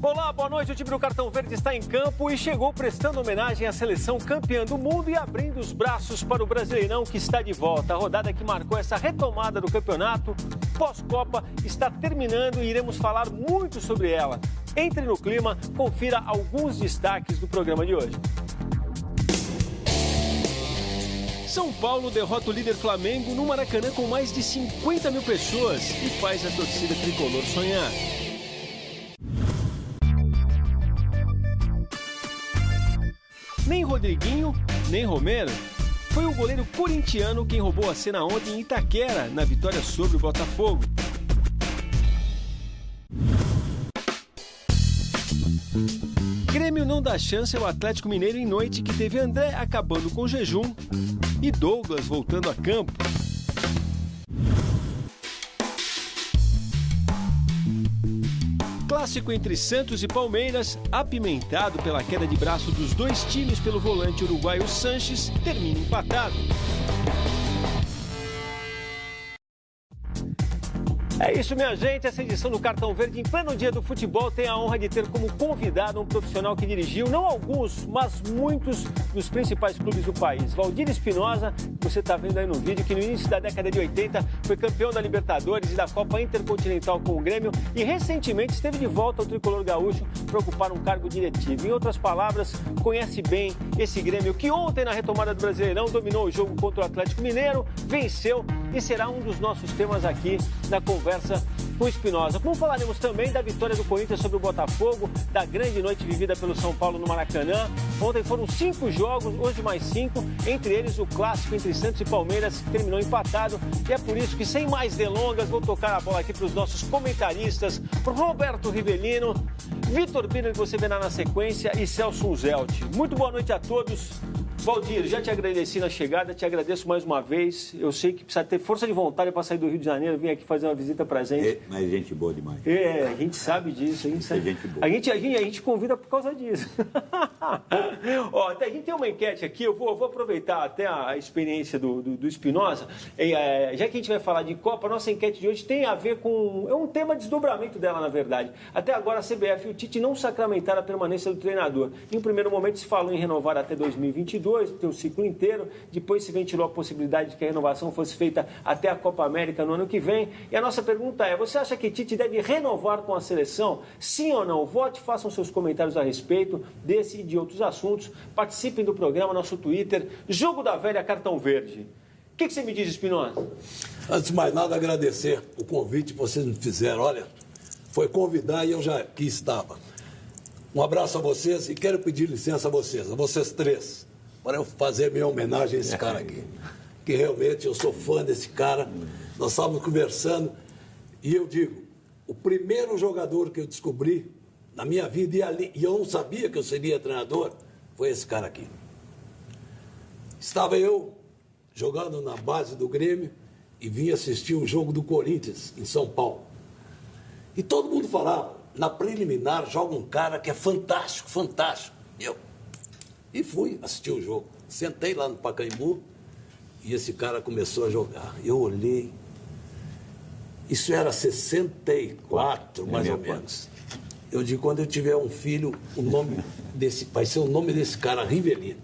Olá, boa noite. O time do Cartão Verde está em campo e chegou prestando homenagem à seleção campeã do mundo e abrindo os braços para o Brasileirão que está de volta. A rodada que marcou essa retomada do campeonato pós-Copa está terminando e iremos falar muito sobre ela. Entre no clima, confira alguns destaques do programa de hoje. São Paulo derrota o líder Flamengo no Maracanã com mais de 50 mil pessoas e faz a torcida tricolor sonhar. Nem Rodriguinho, nem Romero. Foi o goleiro corintiano quem roubou a cena ontem em Itaquera, na vitória sobre o Botafogo. Grêmio não dá chance ao Atlético Mineiro em noite que teve André acabando com o jejum e Douglas voltando a campo. Clássico entre Santos e Palmeiras, apimentado pela queda de braço dos dois times pelo volante uruguaio Sanches, termina empatado. É isso, minha gente. Essa edição do Cartão Verde, em pleno dia do futebol, tem a honra de ter como convidado um profissional que dirigiu, não alguns, mas muitos dos principais clubes do país. Valdir Espinosa, você está vendo aí no vídeo, que no início da década de 80 foi campeão da Libertadores e da Copa Intercontinental com o Grêmio e recentemente esteve de volta ao tricolor gaúcho para ocupar um cargo diretivo. Em outras palavras, conhece bem esse Grêmio que ontem, na retomada do Brasileirão, dominou o jogo contra o Atlético Mineiro, venceu e será um dos nossos temas aqui na conversa com o Espinosa. Como falaremos também da vitória do Corinthians sobre o Botafogo, da grande noite vivida pelo São Paulo no Maracanã. Ontem foram 5 jogos, hoje mais 5, entre eles o clássico entre Santos e Palmeiras, que terminou empatado. E é por isso que, sem mais delongas, vou tocar a bola aqui para os nossos comentaristas, para o Roberto Rivelino, Vitor Pina, que você verá na sequência, e Celso Zelt. Muito boa noite a todos. Valdir, já te agradeci na chegada, te agradeço mais uma vez. Eu sei que precisa ter força de vontade para sair do Rio de Janeiro, vir aqui fazer uma visita pra gente. Mas gente boa demais. É, a gente sabe disso. A gente sabe. Gente boa. A gente convida por causa disso. Ó, a gente tem uma enquete aqui, eu vou aproveitar até a experiência do Espinosa. Já que a gente vai falar de Copa, a nossa enquete de hoje tem a ver com... É um tema desdobramento dela, na verdade. Até agora a CBF e o Tite não sacramentaram a permanência do treinador. Em um primeiro momento se falou em renovar até 2022, ter o ciclo inteiro, depois se ventilou a possibilidade de que a renovação fosse feita até a Copa América no ano que vem. E a nossa pergunta é, você acha que Tite deve renovar com a seleção? Sim ou não? Vote, façam seus comentários a respeito desse e de outros assuntos. Participem do programa, nosso Twitter, Jogo da Velha Cartão Verde. O que você me diz, Espinosa? Antes de mais nada, agradecer o convite que vocês me fizeram. Olha, foi convidar e eu já aqui estava. Um abraço a vocês e quero pedir licença a vocês três, para eu fazer minha homenagem a esse cara aqui. Que realmente eu sou fã desse cara. Nós estávamos conversando e eu digo, o primeiro jogador que eu descobri na minha vida, e eu não sabia que eu seria treinador, foi esse cara aqui. Estava eu jogando na base do Grêmio e vim assistir um jogo do Corinthians em São Paulo. E todo mundo falava, na preliminar joga um cara que é fantástico, fantástico. E fui assistir o jogo. Sentei lá no Pacaembu e esse cara começou a jogar. Eu olhei. Isso era 64, mais ou menos. Eu digo, quando eu tiver um filho, o nome desse, vai ser o nome desse cara, Rivelino.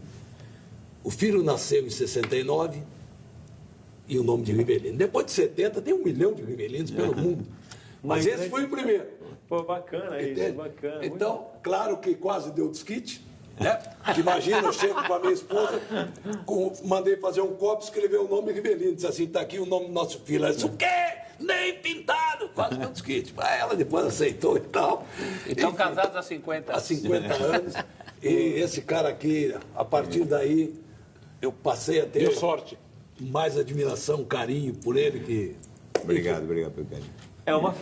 O filho nasceu em 69 e o nome de Rivelino. Depois de 70, tem 1 milhão de Rivelinos pelo mundo. Mas esse foi o primeiro. Pô, bacana isso, bacana. Então, claro que quase deu desquite. Né? Imagina, eu chego com a minha esposa, mandei fazer um copo, escrever o nome Rivelino, disse assim, tá aqui o nome do nosso filho. Ela disse, o quê? Nem pintado! Quase deu desquite. Mas ela depois aceitou e tal. Estão casados há 50 anos. Há 50 anos. E esse cara aqui, a partir daí, eu passei a ter... Deu sorte. Mais admiração, carinho por ele que... Obrigado pelo carinho. É uma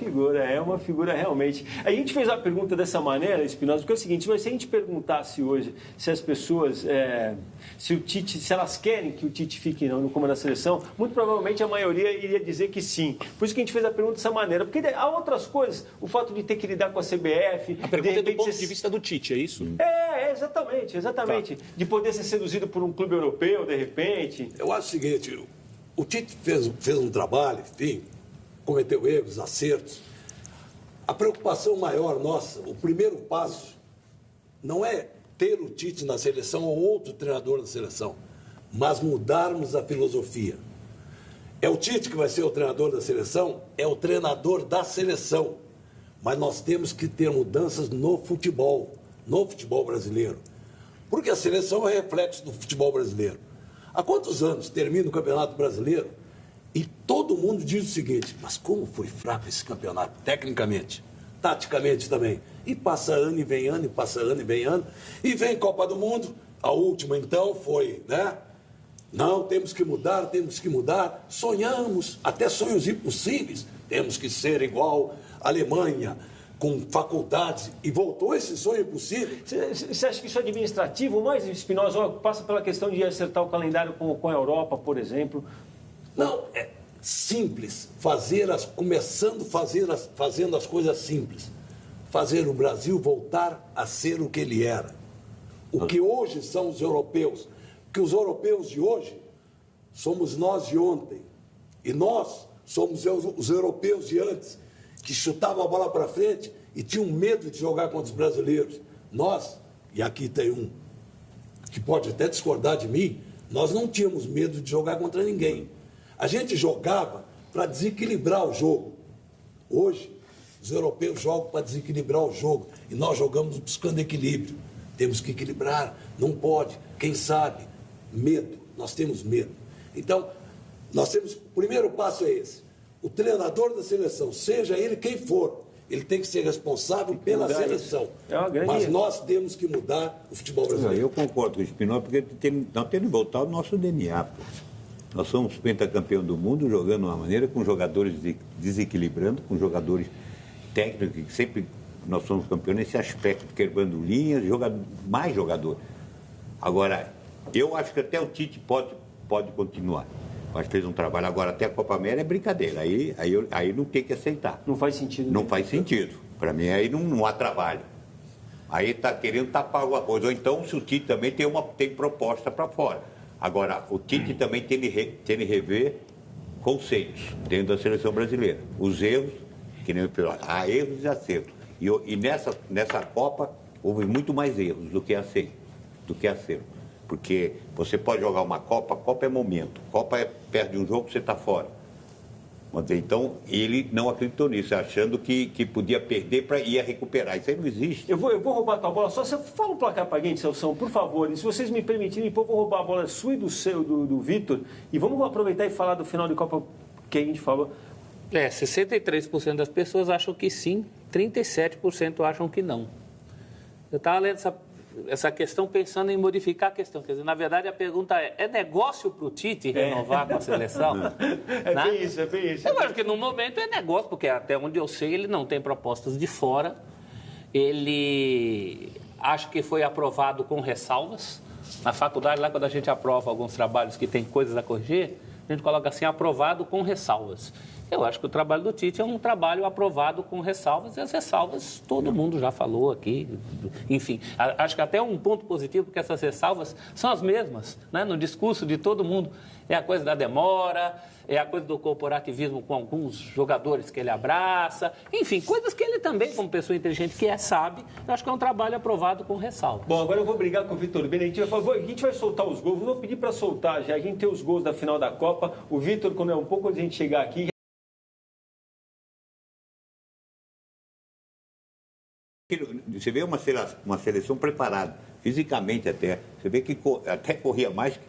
figura realmente. A gente fez a pergunta dessa maneira, Espinosa, porque é o seguinte, se a gente perguntasse hoje se as pessoas, se elas querem que o Tite fique no comando da seleção, muito provavelmente a maioria iria dizer que sim. Por isso que a gente fez a pergunta dessa maneira, porque há outras coisas, o fato de ter que lidar com a CBF... A pergunta é do ponto de vista do Tite, é isso? Exatamente. Tá. De poder ser seduzido por um clube europeu, de repente. Eu acho o seguinte, o Tite fez um trabalho, enfim... cometeu erros, acertos. A preocupação maior nossa, o primeiro passo, não é ter o Tite na seleção ou outro treinador na seleção, mas mudarmos a filosofia. É o Tite que vai ser o treinador da seleção? É o treinador da seleção. Mas nós temos que ter mudanças no futebol brasileiro. Porque a seleção é reflexo do futebol brasileiro. Há quantos anos termina o Campeonato Brasileiro e todo mundo diz o seguinte: mas como foi fraco esse campeonato, tecnicamente, taticamente também. E passa ano e vem ano, e passa ano e vem ano, e vem Copa do Mundo. A última, então, foi, né? Não, temos que mudar. Sonhamos, até sonhos impossíveis. Temos que ser igual a Alemanha, com faculdades. E voltou esse sonho impossível. Você acha que isso é administrativo? Mais, Espinosa, passa pela questão de acertar o calendário com a Europa, por exemplo? Não, é simples. Fazendo as coisas simples. Fazer o Brasil voltar a ser o que ele era. O que hoje são os europeus. Porque os europeus de hoje somos nós de ontem. E nós somos os europeus de antes, que chutavam a bola para frente e tinham medo de jogar contra os brasileiros. Nós, e aqui tem um que pode até discordar de mim, nós não tínhamos medo de jogar contra ninguém. A gente jogava para desequilibrar o jogo. Hoje, os europeus jogam para desequilibrar o jogo e nós jogamos buscando equilíbrio. Temos que equilibrar, não pode. Quem sabe? Medo, nós temos medo. Então, o primeiro passo é esse. O treinador da seleção, seja ele quem for, ele tem que ser responsável pela seleção. Mas nós temos que mudar o futebol brasileiro. Eu concordo com o Espinosa, porque nós temos que voltar ao nosso DNA. Nós somos pentacampeão do mundo, jogando de uma maneira, com jogadores desequilibrando, com jogadores técnicos, que sempre nós somos campeões nesse aspecto, quebrando linhas, mais jogador. Agora, eu acho que até o Tite pode continuar. Acho que fez um trabalho agora, até a Copa América é brincadeira. Aí não tem que aceitar. Não faz sentido. Não faz sentido. Para mim, aí não há trabalho. Aí está querendo tapar alguma coisa. Ou então, se o Tite também tem proposta para fora. Agora, o Tite também tem de rever conceitos dentro da seleção brasileira. Os erros, que nem o piloto, há erros e acertos. E nessa Copa, houve muito mais erros do que acerto. Porque você pode jogar uma Copa, Copa é momento. Copa é perto de um jogo, você está fora. Então, ele não acreditou nisso, achando que podia perder para ir recuperar. Isso aí não existe. Eu vou roubar a tua bola. Só você fala um placar para a gente, Celção, por favor. E se vocês me permitirem, eu vou roubar a bola sua e do Vitor. E vamos aproveitar e falar do final de Copa que a gente falou. 63% das pessoas acham que sim, 37% acham que não. Eu estava lendo essa questão pensando em modificar a questão. Quer dizer, na verdade, a pergunta é negócio para o Tite renovar com a seleção? Bem isso, é bem isso. Eu acho que no momento é negócio, porque até onde eu sei, ele não tem propostas de fora. Ele acho que foi aprovado com ressalvas. Na faculdade, lá quando a gente aprova alguns trabalhos que tem coisas a corrigir, a gente coloca assim, aprovado com ressalvas. Eu acho que o trabalho do Tite é um trabalho aprovado com ressalvas, e as ressalvas todo mundo já falou aqui. Enfim, acho que até um ponto positivo, porque essas ressalvas são as mesmas, né? No discurso de todo mundo. É a coisa da demora, é a coisa do corporativismo com alguns jogadores que ele abraça. Enfim, coisas que ele também, como pessoa inteligente que sabe, eu acho que é um trabalho aprovado com ressalvas. Bom, agora eu vou brigar com o Vitor Bene. A gente vai soltar os gols. Vou pedir para soltar já. A gente tem os gols da final da Copa. O Vitor, quando é um pouco antes de a gente chegar aqui... Você vê uma seleção preparada, fisicamente até. Você vê que até corria mais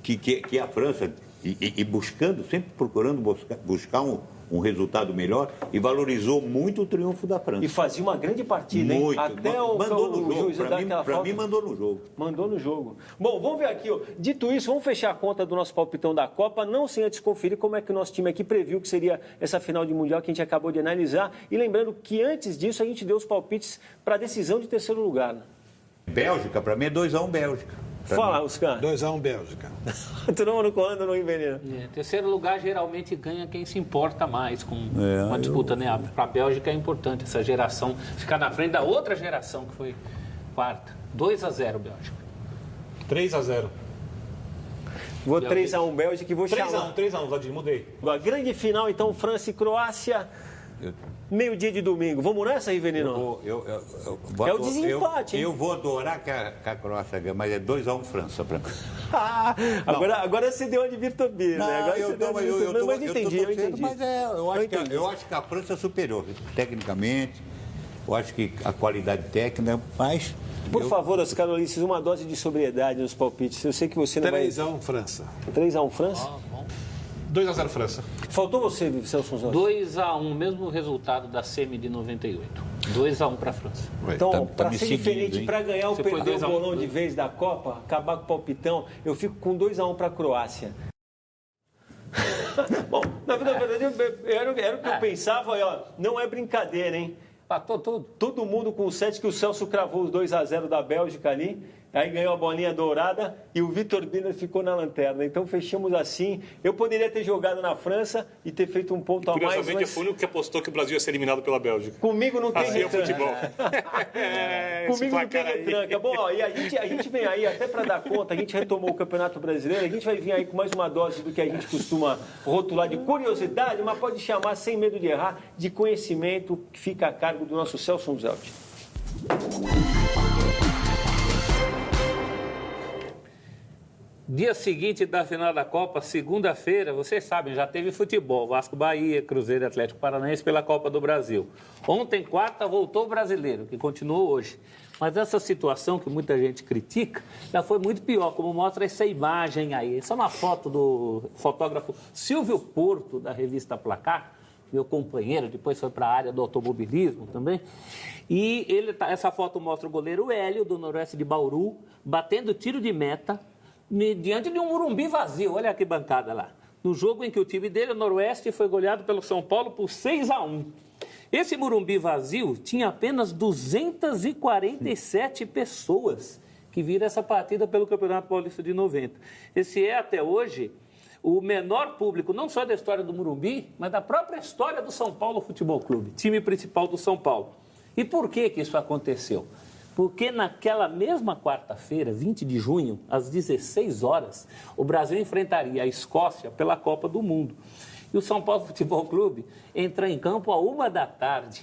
que a França, e buscando, sempre procurando buscar um resultado melhor, e valorizou muito o triunfo da França. E fazia uma grande partida, hein? Muito. Até mandou no o jogo. Para mim, mandou no jogo. Mandou no jogo. Bom, vamos ver aqui. Ó. Dito isso, vamos fechar a conta do nosso palpitão da Copa, não sem antes conferir como é que o nosso time aqui previu que seria essa final de Mundial que a gente acabou de analisar. E lembrando que antes disso a gente deu os palpites para a decisão de terceiro lugar. Né? Bélgica, para mim é 2-1 Bélgica. Fala, Oscar. 2-1 Bélgica. Tu não não envenena. Terceiro lugar geralmente ganha quem se importa mais com uma disputa, né? Para a Bélgica é importante essa geração ficar na frente da outra geração que foi quarta. 2-0 Bélgica. 3-0. Vou 3-1 Bélgica e vou chamar. 3-1, Vladimir, mudei. A grande final, então, França e Croácia. meio-dia de domingo. Vamos nessa, Rivelino? É o desempate, hein? Eu vou adorar que a Croácia ganhe, mas é 2-1 França para mim. Agora você deu uma de Vitor Bino, né? Agora você deu uma de Vitor Bino, mas eu entendi. Mas eu acho que a França é superior, tecnicamente. Eu acho que a qualidade técnica, mas... Por favor, Oscar Ulisses, uma dose de sobriedade nos palpites. Eu sei que você não 3-1 França. 3-1 França? 2-0 França. Faltou você, Celso Zonzi? 2-1, mesmo resultado da semi de 98. 2-1 para a França. Então, Tá para me ser seguindo, diferente, hein? para ganhar ou Você põe perder o 2 a 1. bolão de vez da Copa, acabar com o palpitão, eu fico com 2-1 para a Croácia. Bom, na verdade, era o que eu pensava, ó, não é brincadeira, hein? Patou tudo. Todo mundo com o 7 que o Celso cravou os 2-0 da Bélgica ali, aí ganhou a bolinha dourada e o Vitor Biner ficou na lanterna. Então fechamos assim. Eu poderia ter jogado na França e ter feito um ponto a mais. Curiosamente, Mas... eu fui o único que apostou que o Brasil ia ser eliminado pela Bélgica. Comigo não tem Assim é o retranca. futebol. Comigo não tem retranca. Bom, ó, e a gente vem aí, até para dar conta, a gente retomou o Campeonato Brasileiro, a gente vai vir aí com mais uma dose do que a gente costuma rotular de curiosidade, mas pode chamar, sem medo de errar, de conhecimento que fica a cargo do nosso Celso Zonzi. Dia seguinte da final da Copa, segunda-feira, vocês sabem, já teve futebol. Vasco Bahia, Cruzeiro e Atlético Paranaense pela Copa do Brasil. Ontem, quarta, voltou o brasileiro, que continuou hoje. Mas essa situação que muita gente critica, já foi muito pior, como mostra essa imagem aí. Essa é uma foto do fotógrafo Silvio Porto, da revista Placar, meu companheiro, depois foi para a área do automobilismo também. E essa foto mostra o goleiro Hélio, do Noroeste de Bauru, batendo tiro de meta, diante de um Morumbi vazio, olha que bancada lá. No jogo em que o time dele, o Noroeste, foi goleado pelo São Paulo por 6-1. Esse Morumbi vazio tinha apenas 247 pessoas que viram essa partida pelo Campeonato Paulista de 90. Esse é, até hoje, o menor público, não só da história do Morumbi, mas da própria história do São Paulo Futebol Clube, time principal do São Paulo. E por que isso aconteceu? Porque naquela mesma quarta-feira, 20 de junho, às 16 horas, o Brasil enfrentaria a Escócia pela Copa do Mundo. E o São Paulo Futebol Clube entra em campo à 1h,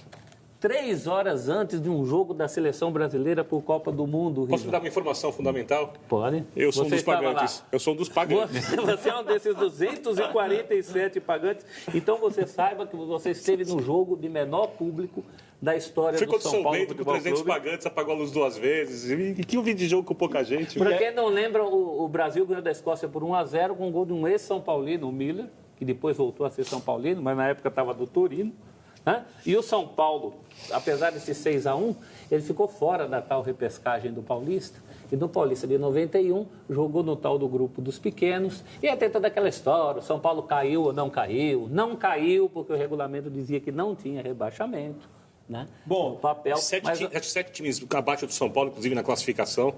3 horas antes de um jogo da Seleção Brasileira por Copa do Mundo. Posso dar uma informação fundamental? Pode. Eu sou um Você dos pagantes. Eu sou um dos pagantes. Você é um desses 247 pagantes. Então você saiba que você esteve no jogo de menor público da história do São Paulo Futebol Futebol com 300 Clube. pagantes, apagou a luz 2 vezes. E que um vídeo de jogo com pouca gente. Para quem não lembra, o Brasil ganhou da Escócia por 1-0 com um gol de um ex-São Paulino, o Miller, que depois voltou a ser São Paulino, mas na época estava do Torino. Né? E o São Paulo, apesar desse 6-1, ele ficou fora da tal repescagem do Paulista. E no Paulista de 91, jogou no tal do grupo dos pequenos. E até toda aquela história, o São Paulo caiu ou não caiu. Não caiu porque o regulamento dizia que não tinha rebaixamento. Né? Bom, o papel... Sete times abaixo do São Paulo, inclusive na classificação.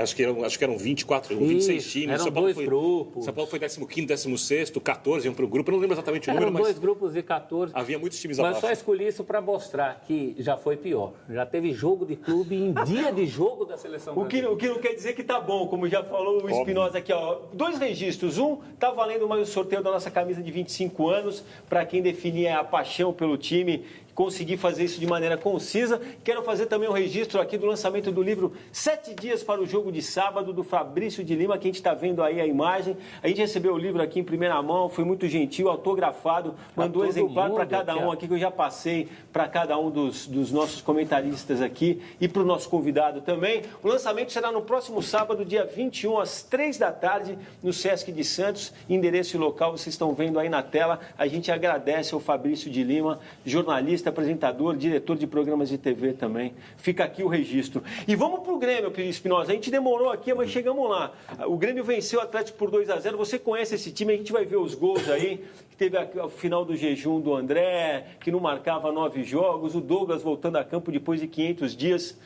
Acho que eram 24, 26 times. Eram São Paulo dois grupos. São Paulo foi 15º, 16º, 14 iam para o grupo. Eu não lembro exatamente o número, mas... Eram 2 grupos de 14. Havia muitos times mas abaixo. Mas só escolhi isso para mostrar que já foi pior. Já teve jogo de clube em dia de jogo da Seleção Brasileira. O que não quer dizer que tá bom, como já falou o Espinosa aqui, ó. 2 registros. Um, tá valendo mais o sorteio da nossa camisa de 25 anos, para quem definir a paixão pelo time, conseguir fazer isso de maneira concisa. Quero fazer também um registro aqui do lançamento do livro 7 Dias para o Jogo de Sábado, do Fabrício de Lima, que a gente está vendo aí a imagem. A gente recebeu o livro aqui em primeira mão, foi muito gentil, autografado, mandou um exemplar para cada um aqui, que eu já passei para cada um dos nossos comentaristas aqui e para o nosso convidado também. O lançamento será no próximo sábado, dia 21, às 3 da tarde, no Sesc de Santos. Endereço e local vocês estão vendo aí na tela. A gente agradece ao Fabrício de Lima, jornalista, apresentador, diretor de programas de TV também. Fica aqui o registro. E vamos para o Grêmio, Espinosa. A gente demorou aqui, mas chegamos lá. O Grêmio venceu o Atlético por 2-0. Você conhece esse time, a gente vai ver os gols aí. Teve o final do jejum do André, que não marcava 9 jogos. O Douglas voltando a campo depois de 500 dias.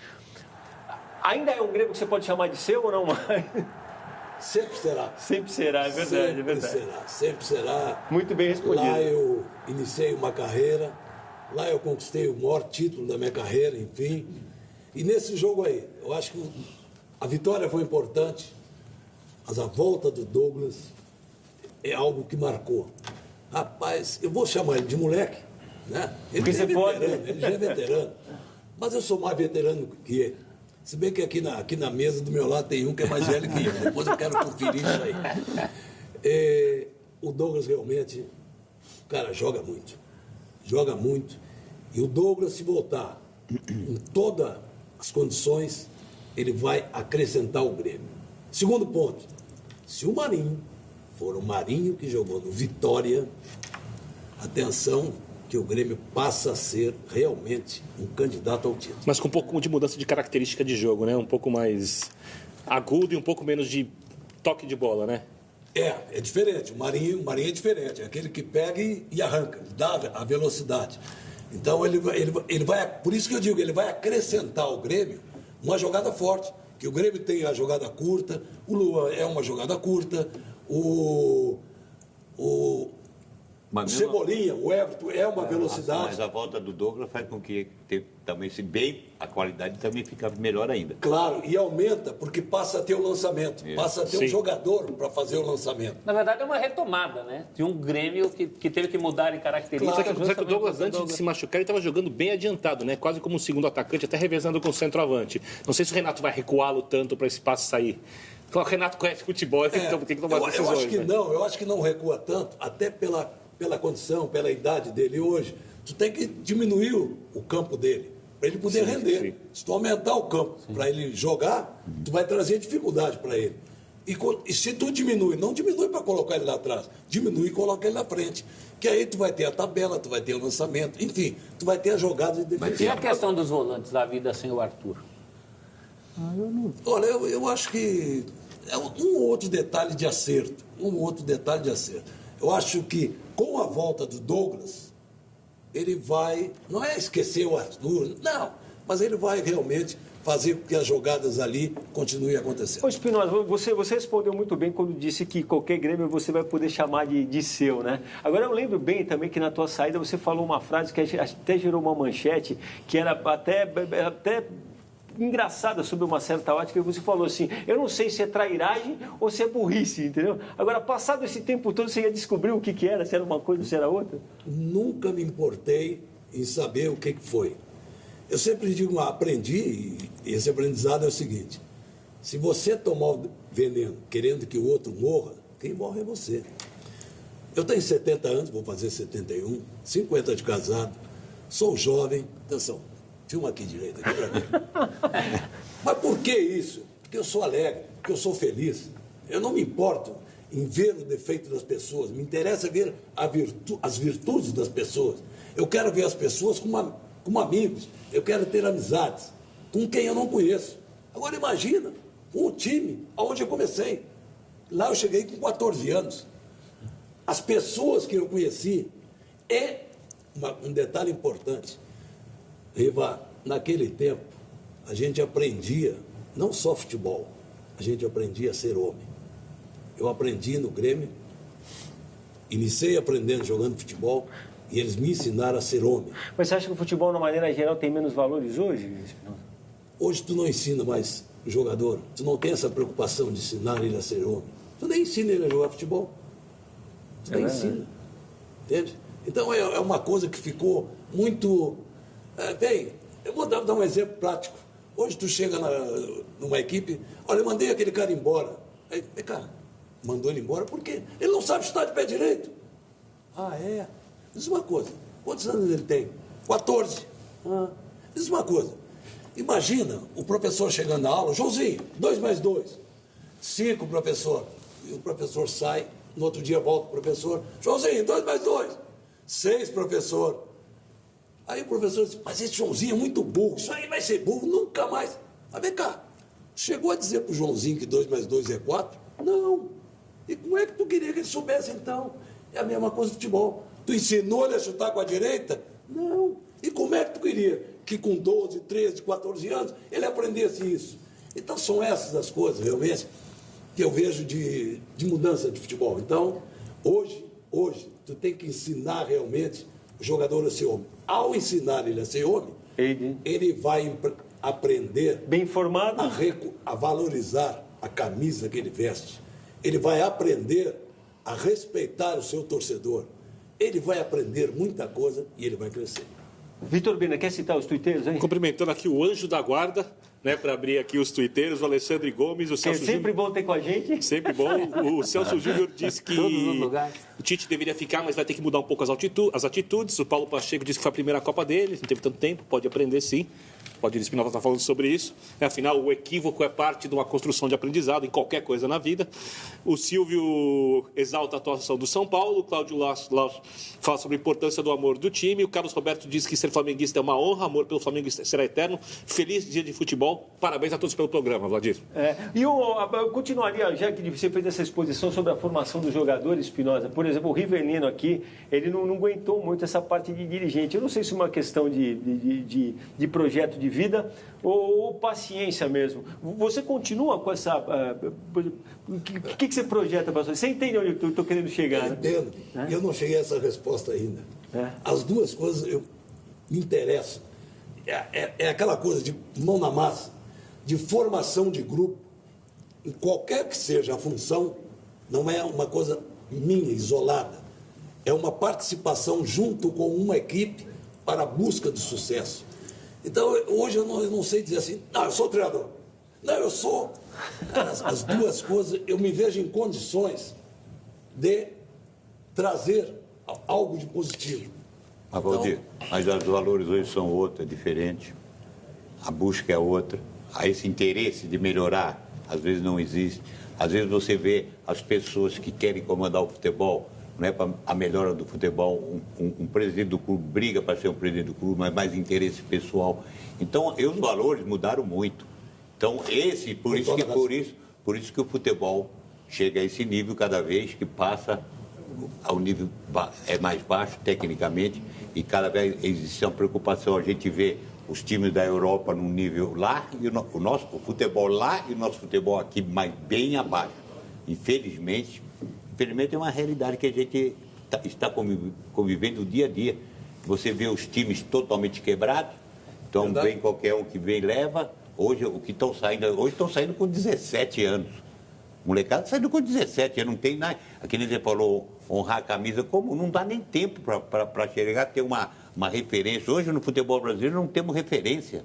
Ainda é um Grêmio que você pode chamar de seu ou não mais? Sempre será. Sempre será, é verdade. Sempre é verdade. será, sempre será. Muito bem respondido. Lá eu iniciei uma carreira, lá eu conquistei o maior título da minha carreira, enfim. E nesse jogo aí, eu acho que a vitória foi importante, mas a volta do Douglas é algo que marcou. Rapaz, eu vou chamar ele de moleque, Né? Ele Porque já é você pode. veterano, ele já é veterano. Mas eu sou mais veterano que ele. Se bem que aqui na mesa do meu lado tem um que é mais velho que eu. Depois eu quero conferir isso aí. O Douglas realmente, cara, joga muito. Joga muito. E o Douglas, se voltar em todas as condições, ele vai acrescentar o Grêmio. Segundo ponto, se o Marinho for o Marinho que jogou no Vitória, atenção, que o Grêmio passa a ser realmente um candidato ao título. Mas com um pouco de mudança de característica de jogo, né? Um pouco mais agudo e um pouco menos de toque de bola, né? É diferente. O Marinho é diferente. É aquele que pega e arranca, dá a velocidade. Então, ele vai, por isso que eu digo, ele vai acrescentar ao Grêmio uma jogada forte. Que o Grêmio tem a jogada curta, o Luan é uma jogada curta, o Cebolinha, o Everton é uma velocidade. Mas a volta do Douglas faz com que também, se bem, a qualidade também fica melhor ainda. Claro, e aumenta porque passa a ter o lançamento, passa a ter um jogador para fazer o lançamento. Na verdade, é uma retomada, né? De um Grêmio que teve que mudar em características. Claro. Só que o Douglas, antes de se machucar, ele estava jogando bem adiantado, né? Quase como um segundo atacante, até revezando com o centroavante. Não sei se o Renato vai recuá-lo tanto para esse passe sair. O Renato conhece futebol, tem que tomar decisões. Eu acho que não, eu acho que não recua tanto, até pela condição, pela idade dele hoje. Tu tem que diminuir o campo dele, para ele poder render. Sim. Se tu aumentar o campo para ele jogar, tu vai trazer dificuldade para ele. E se tu não diminui para colocar ele lá atrás, diminui e coloca ele na frente. Que aí tu vai ter a tabela, tu vai ter o lançamento, enfim, tu vai ter a jogada de defesa. E a questão dos volantes da vida sem o Arthur? Olha, eu acho que é um outro detalhe de acerto. Eu acho que com a volta do Douglas, ele vai, não é esquecer o Arthur, não, mas ele vai realmente fazer com que as jogadas ali continuem acontecendo. Ô Espinosa, você respondeu muito bem quando disse que qualquer Grêmio você vai poder chamar de seu, né? Agora eu lembro bem também que na tua saída você falou uma frase que até gerou uma manchete, que era até engraçada sobre uma certa ótica, que você falou assim, eu não sei se é trairagem ou se é burrice, entendeu? Agora, passado esse tempo todo, você ia descobrir o que era, se era uma coisa ou se era outra? Nunca me importei em saber o que foi. Eu sempre digo, aprendi, e esse aprendizado é o seguinte, se você tomar o veneno querendo que o outro morra, quem morre é você. Eu tenho 70 anos, vou fazer 71, 50 de casado, sou jovem, atenção, filma aqui direito, aqui pra mim. Mas por que isso? Porque eu sou alegre, porque eu sou feliz. Eu não me importo em ver o defeito das pessoas, me interessa ver as virtudes das pessoas. Eu quero ver as pessoas como amigos, eu quero ter amizades com quem eu não conheço. Agora imagina, um time onde eu comecei. Lá eu cheguei com 14 anos. As pessoas que eu conheci, um detalhe importante, Riva, naquele tempo, a gente aprendia, não só futebol, a gente aprendia a ser homem. Eu aprendi no Grêmio, iniciei aprendendo jogando futebol, e eles me ensinaram a ser homem. Mas você acha que o futebol, de maneira geral, tem menos valores hoje? Hoje tu não ensina mais o jogador, tu não tem essa preocupação de ensinar ele a ser homem. Tu nem ensina ele a jogar futebol. Tu nem ensina. Entende? Então é uma coisa que ficou muito... Bem, eu vou dar um exemplo prático. Hoje tu chega numa equipe, olha, eu mandei aquele cara embora. Aí, cara, mandou ele embora por quê? Ele não sabe chutar de pé direito. Ah, é? Diz uma coisa, quantos anos ele tem? 14. Diz uma coisa, imagina o professor chegando na aula, Joãozinho, 2 mais 2. 5, professor. E o professor sai, no outro dia volta o professor, Joãozinho, 2 mais 2. 6, professor. Aí o professor disse, mas esse Joãozinho é muito burro, isso aí vai ser burro, nunca mais. Mas vem cá, chegou a dizer para o Joãozinho que 2 mais 2 é 4? Não. E como é que tu queria que ele soubesse então? É a mesma coisa do futebol. Tu ensinou ele a chutar com a direita? Não. E como é que tu queria que com 12, 13, 14 anos ele aprendesse isso? Então são essas as coisas realmente que eu vejo de mudança de futebol. Então, hoje, tu tem que ensinar realmente o jogador a ser homem. Ao ensinar ele a ser homem, ele vai aprender... Bem formado. A valorizar a camisa que ele veste. Ele vai aprender a respeitar o seu torcedor. ele vai aprender muita coisa e ele vai crescer. Vitor Bina, quer citar os tuiteiros, hein? Cumprimentando aqui o anjo da guarda, né, para abrir aqui os tuiteiros, o Alessandro Gomes, o Celso sempre bom ter com a gente. Sempre bom. O Celso Júnior disse que Todos os lugares. o Tite deveria ficar, mas vai ter que mudar um pouco as atitudes. O Paulo Pacheco disse que foi a primeira Copa dele, não teve tanto tempo, pode aprender sim. Pode Espinosa estar falando sobre isso. Afinal, o equívoco é parte de uma construção de aprendizado em qualquer coisa na vida. O Silvio exalta a atuação do São Paulo. O Cláudio Laus fala sobre a importância do amor do time. O Carlos Roberto diz que ser flamenguista é uma honra, amor pelo Flamengo será eterno. Feliz dia de futebol. Parabéns a todos pelo programa, Vladir. E eu continuaria, já que você fez essa exposição sobre a formação dos jogadores, Espinosa. Por exemplo, o Rivelino aqui, ele não aguentou muito essa parte de dirigente. Eu não sei se é uma questão de projeto de vida ou paciência mesmo. Você continua com essa... O que você projeta para você? Você entende onde eu estou querendo chegar? Eu entendo. Eu não cheguei a essa resposta ainda. As duas coisas me interessam. É aquela coisa de mão na massa, de formação de grupo, em qualquer que seja a função, não é uma coisa minha, isolada. É uma participação junto com uma equipe para a busca do sucesso. Então, hoje eu não sei dizer assim, eu sou treinador. Não, eu sou. As duas coisas, eu me vejo em condições de trazer algo de positivo. Mas, Valdir, mas os valores hoje são outros, é diferente. A busca é outra. Esse interesse de melhorar, às vezes não existe. Às vezes você vê as pessoas que querem comandar o futebol, não é para a melhora do futebol, um presidente do clube briga para ser um presidente do clube, mas mais interesse pessoal. Então, os valores mudaram muito. Então, por isso que o futebol chega a esse nível cada vez que passa ao nível mais baixo, tecnicamente, e cada vez existe uma preocupação. A gente vê os times da Europa num nível lá, e o futebol lá e o nosso futebol aqui bem abaixo. Infelizmente, é uma realidade que a gente está convivendo dia a dia. Você vê os times totalmente quebrados, então vem qualquer um que vem e leva. Hoje estão saindo com 17 anos. Molecada saindo com 17 anos, não tem nada. Aqui nem você falou honrar a camisa, como não dá nem tempo para chegar a ter uma referência. Hoje no futebol brasileiro não temos referência.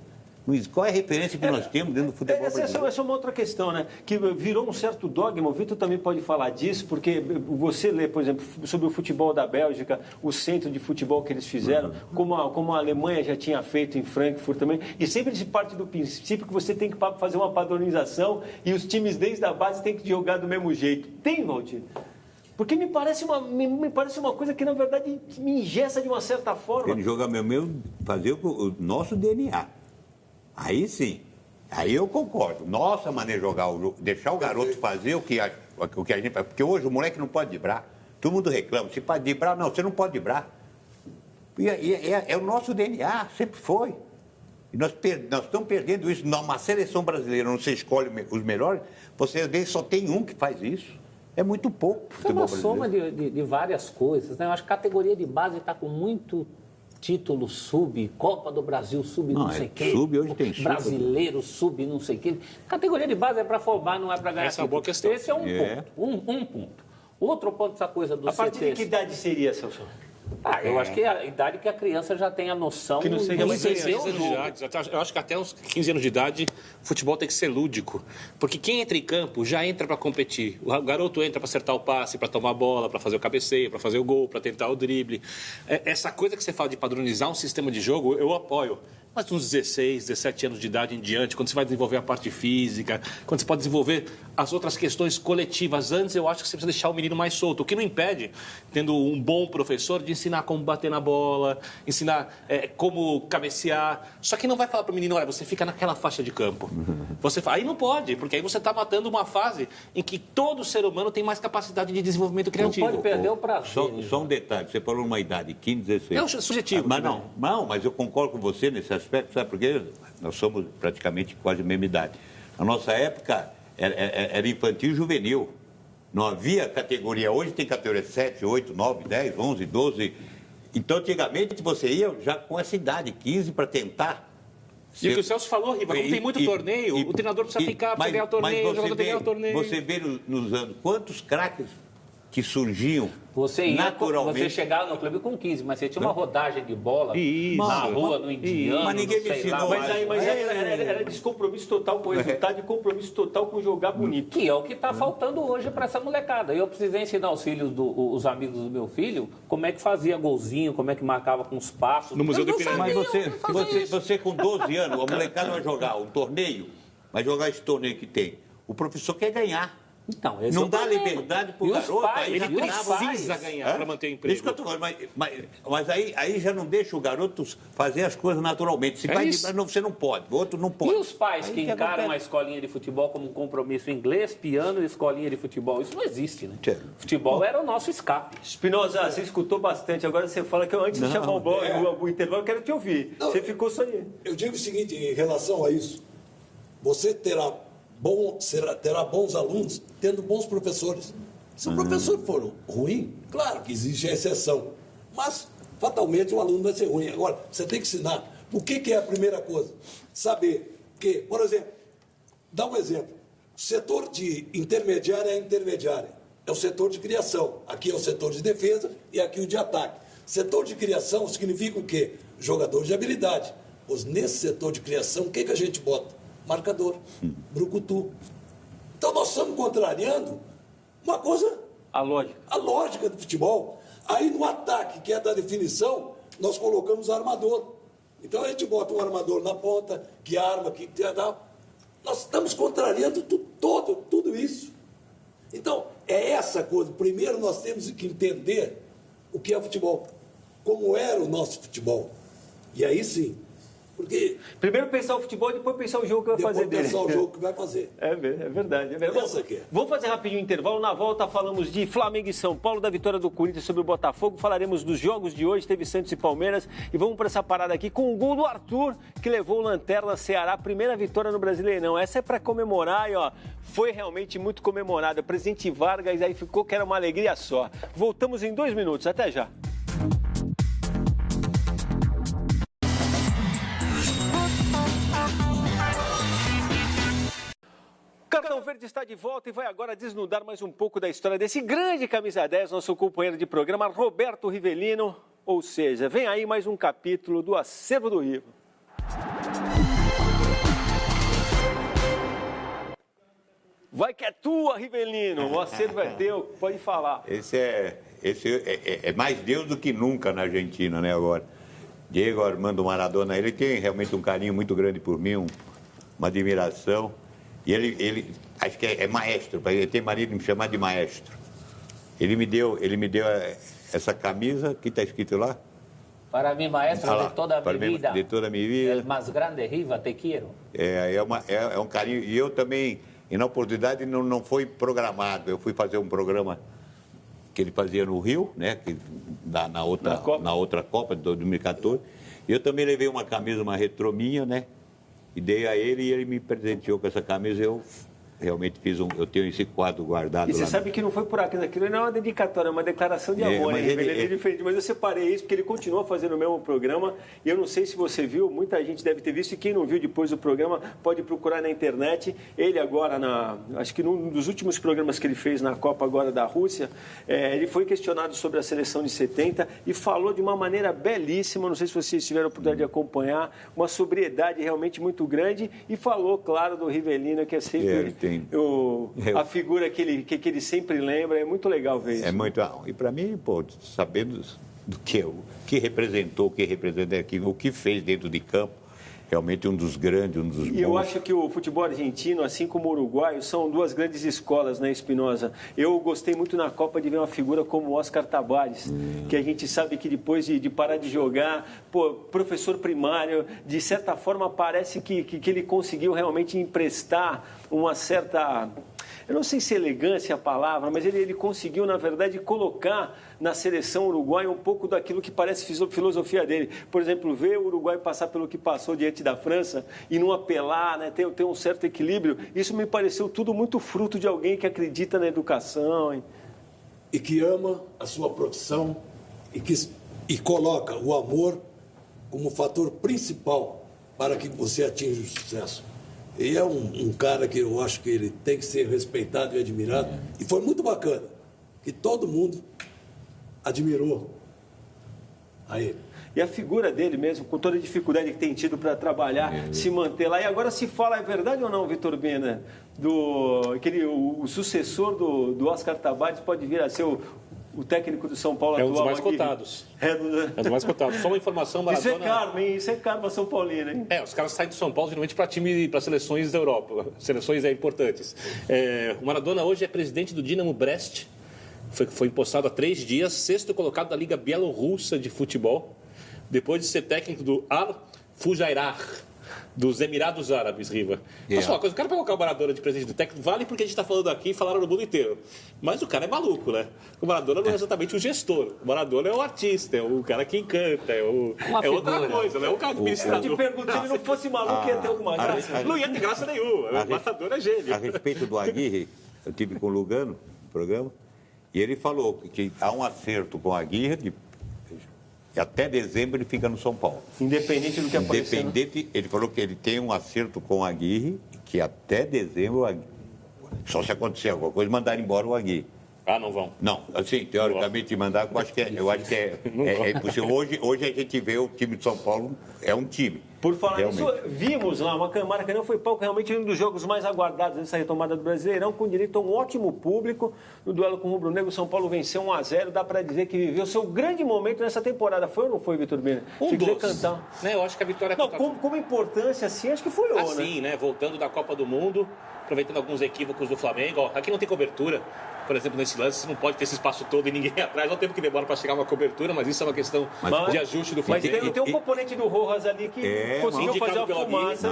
Qual é a referência que nós temos dentro do futebol brasileiro? Essa é uma outra questão, né? Que virou um certo dogma. O Vitor também pode falar disso, porque você lê, por exemplo, sobre o futebol da Bélgica, o centro de futebol que eles fizeram, como a Alemanha já tinha feito em Frankfurt também, e sempre se parte do princípio que você tem que fazer uma padronização e os times desde a base têm que jogar do mesmo jeito. Tem, Valdir? Porque me parece uma coisa que, na verdade, me engessa de uma certa forma. Ele joga mesmo, fazer o nosso DNA. Aí sim, aí eu concordo. Nossa maneira de jogar o jogo, deixar o garoto fazer o que a gente faz. Porque hoje o moleque não pode driblar. Todo mundo reclama. Se pode driblar, não, você não pode driblar. É o nosso DNA, sempre foi. E nós estamos perdendo isso. Numa seleção brasileira, não você escolhe os melhores, você às vezes só tem um que faz isso. É muito pouco. É uma soma de várias coisas, né? Eu acho que a categoria de base está com muito título sub, Copa do Brasil sub não sei o quê. Sub hoje tem sub. Brasileiro sub não sei o quê. Categoria de base é para formar, não é para ganhar. Essa é uma boa questão. Esse é um ponto. Um ponto. Outro ponto dessa coisa do A partir de que idade seria, Celso? Eu acho que é a idade que a criança já tem a noção... Que não seja mais 16 anos de idade. Eu acho que até uns 15 anos de idade, o futebol tem que ser lúdico. Porque quem entra em campo já entra para competir. O garoto entra para acertar o passe, para tomar a bola, para fazer o cabeceio, para fazer o gol, para tentar o drible. Essa coisa que você fala de padronizar um sistema de jogo, eu apoio. Mas uns 16, 17 anos de idade em diante, quando você vai desenvolver a parte física, quando você pode desenvolver as outras questões coletivas. Antes, eu acho que você precisa deixar o menino mais solto. O que não impede, tendo um bom professor, de ensinar como bater na bola, ensinar como cabecear. Só que não vai falar para o menino, olha, você fica naquela faixa de campo. Aí não pode, porque aí você está matando uma fase em que todo ser humano tem mais capacidade de desenvolvimento criativo. Não pode perder o prazer. Só um detalhe, você falou uma idade, 15, 16. É subjetivo. Mas mas eu concordo com você nesse aspecto, sabe por quê? Nós somos praticamente quase a mesma idade. Na nossa época, era infantil e juvenil. Não havia categoria. Hoje tem categoria 7, 8, 9, 10, 11, 12. Então, antigamente, você ia já com essa idade, 15, para tentar. E o que o Celso falou, Riva, como tem muito torneio, o treinador precisa ficar para ganhar o torneio, o jogador tem que ganhar o torneio. Você vê nos anos quantos craques que surgiam Você naturalmente. você chegava no clube com 15, mas você tinha uma rodagem de bola Isso. na rua, no Indiano, Mas ninguém não me sei lá, ensinou. Mas era descompromisso total com o resultado e compromisso total com jogar bonito. que é o que está faltando hoje para essa molecada. Eu precisei ensinar os filhos, os amigos do meu filho, como é que fazia golzinho, como é que marcava com os passos. No Museu do Eles não Ipiranga. sabiam fazer Você com 12 anos, a molecada vai jogar um torneio, vai jogar esse torneio que tem. O professor quer ganhar. Então, esse Não é o dá problema. liberdade para o E os garoto. pais, Aí já e os trava. Precisa ganhar para manter o emprego. Isso que eu tô falando, mas aí já não deixa o garoto fazer as coisas naturalmente. Se É vai isso. você não pode, o outro não pode. E os pais Aí que que encaram acontece? a escolinha de futebol como um compromisso inglês, piano e escolinha de futebol? Isso não existe, né? Tchê. Futebol era o nosso escape. Espinosa, você escutou bastante. Agora você fala que antes de chamar o intervalo, eu quero te ouvir. Não, Você ficou só aí. Eu digo o seguinte, em relação a isso, você terá bons alunos tendo bons professores. Se o professor for ruim, claro que existe a exceção, mas fatalmente o aluno vai ser ruim. Agora, você tem que ensinar. O que é a primeira coisa? Saber que, por exemplo, dá um exemplo. O setor de intermediária é intermediária. É o setor de criação. Aqui é o setor de defesa e aqui o de ataque. Setor de criação significa o quê? Jogador de habilidade. Pois nesse setor de criação, o que a gente bota? Marcador, brucutu. Então nós estamos contrariando uma coisa, A lógica. a lógica do futebol. Aí no ataque, que é da definição, nós colocamos armador. Então a gente bota um armador na ponta, que arma, que tal. Nós estamos contrariando tudo isso. Então, é essa coisa. Primeiro nós temos que entender o que é futebol. Como era o nosso futebol. E aí sim. Porque Primeiro pensar o futebol e depois pensar o jogo que vai depois fazer dele. pensar o jogo que vai fazer. É verdade. Essa aqui é. Vamos fazer rapidinho um intervalo. Na volta falamos de Flamengo e São Paulo, da vitória do Corinthians sobre o Botafogo. Falaremos dos jogos de hoje, teve Santos e Palmeiras. E vamos para essa parada aqui com o gol do Arthur, que levou o Lanterna Ceará, primeira vitória no Brasileirão. Essa é para comemorar e foi realmente muito comemorada. O presidente Vargas aí ficou que era uma alegria só. Voltamos em 2 minutos. Até já. Cartão Verde está de volta e vai agora desnudar mais um pouco da história desse grande camisa 10, nosso companheiro de programa, Roberto Rivelino. Ou seja, vem aí mais um capítulo do Acervo do Rivo. Vai que é tua, Rivelino. O acervo é teu, pode falar. Esse é mais Deus do que nunca na Argentina, né, agora. Diego Armando Maradona, ele tem realmente um carinho muito grande por mim, uma admiração. E ele acho que é maestro, ele tem marido de me chamar de maestro. Ele me deu essa camisa, que está escrito lá? Para mim, maestro Ah lá, de toda a para minha mim, vida. de toda a minha vida. El más grande, Riva, te quiero. É um carinho. E eu também, e na oportunidade, não foi programado. Eu fui fazer um programa que ele fazia no Rio, né? Na outra Copa de 2014. E eu também levei uma camisa, uma retrô minha, né? E dei a ele e ele me presenteou com essa camisa. Eu realmente eu tenho esse quadro guardado E você lá. sabe que não foi por acaso, aquilo não é uma dedicatória, é uma declaração de amor, mas né? ele- Ele é diferente, mas eu separei isso porque ele continua fazendo o mesmo programa e eu não sei se você viu, muita gente deve ter visto e quem não viu depois do programa pode procurar na internet. Ele agora, acho que num dos últimos programas que ele fez na Copa agora da Rússia, ele foi questionado sobre a seleção de 70 e falou de uma maneira belíssima, não sei se vocês tiveram a oportunidade de acompanhar, uma sobriedade realmente muito grande e falou, claro, do Rivelino, que é sempre a figura que ele sempre lembra. É muito legal ver isso. É muito. E para mim, pô, sabendo do que representou, o que representa aqui, o que fez dentro de campo, realmente um dos grandes, um dos bons. E eu acho que o futebol argentino, assim como o uruguaio, são duas grandes escolas, né, Espinosa? Eu gostei muito na Copa de ver uma figura como o Oscar Tabares, que a gente sabe que depois de parar de jogar, professor primário, de certa forma parece que ele conseguiu realmente emprestar uma certa... Eu não sei se elegância é a palavra, mas ele conseguiu, na verdade, colocar na seleção uruguaia um pouco daquilo que parece filosofia dele. Por exemplo, ver o Uruguai passar pelo que passou diante da França e não apelar, né, ter um certo equilíbrio. Isso me pareceu tudo muito fruto de alguém que acredita na educação. Hein? E que ama a sua profissão e coloca o amor como fator principal para que você atinja o sucesso. E é um cara que eu acho que ele tem que ser respeitado e admirado. E foi muito bacana que todo mundo admirou a ele. E a figura dele mesmo, com toda a dificuldade que tem tido para trabalhar, se manter lá. E agora se fala, é verdade ou não, Vitor Bena, o sucessor do Oscar Tabares pode vir a ser o técnico do São Paulo É um dos atual mais aqui? cotados. É um dos mais cotados. Só uma informação, Isso é Maradona... caro, hein? Isso é caro para São Paulino, hein? Os caras saem de São Paulo geralmente para seleções da Europa, seleções importantes. O Maradona hoje é presidente do Dinamo Brest, foi empossado há 3 dias, 6º colocado da Liga Bielorrussa de Futebol, depois de ser técnico do Al-Fujairah, dos Emirados Árabes, Riva. Mas uma coisa, o cara pra colocar o Maradona de presidente do técnico vale porque a gente está falando aqui e falaram no mundo inteiro. Mas o cara é maluco, né? O Maradona não é exatamente o gestor. O Maradona é o artista, é o cara que encanta, é outra coisa, não é o cara Eu te administrador. pergunto, se ele não fosse maluco, ia ter alguma graça. Não ia ter graça nenhuma. O Maradona é gênio. A respeito do Aguirre, eu tive com o Lugano no programa, e ele falou que há um acerto com o Aguirre, e até dezembro ele fica no São Paulo. Independente do que aparecer. Independente, ele falou que ele tem um acerto com o Aguirre, que até dezembro, só se acontecer alguma coisa, mandar embora o Aguirre. Não vão. Não, assim, teoricamente mandar, eu acho que é possível. Hoje a gente vê o time de São Paulo, é um time. Por falar realmente. nisso, vimos lá, Maracanã foi palco realmente um dos jogos mais aguardados nessa retomada do Brasileirão, com direito a um ótimo público. No duelo com o Rubro Negro, o São Paulo venceu 1-0. Dá para dizer que viveu seu grande momento nessa temporada. Foi ou não foi, Vitor Bena? Um dos. Cantar. Né, eu acho que a vitória... Não, como importância, assim, acho que foi né? Assim, né? Voltando da Copa do Mundo, aproveitando alguns equívocos do Flamengo. Aqui não tem cobertura. Por exemplo, nesse lance, você não pode ter esse espaço todo e ninguém atrás. Não tempo que demora para chegar uma cobertura, mas isso é uma questão de ajuste do Mas Flamengo. tem um componente do Rojas ali que conseguiu fazer a fumaça.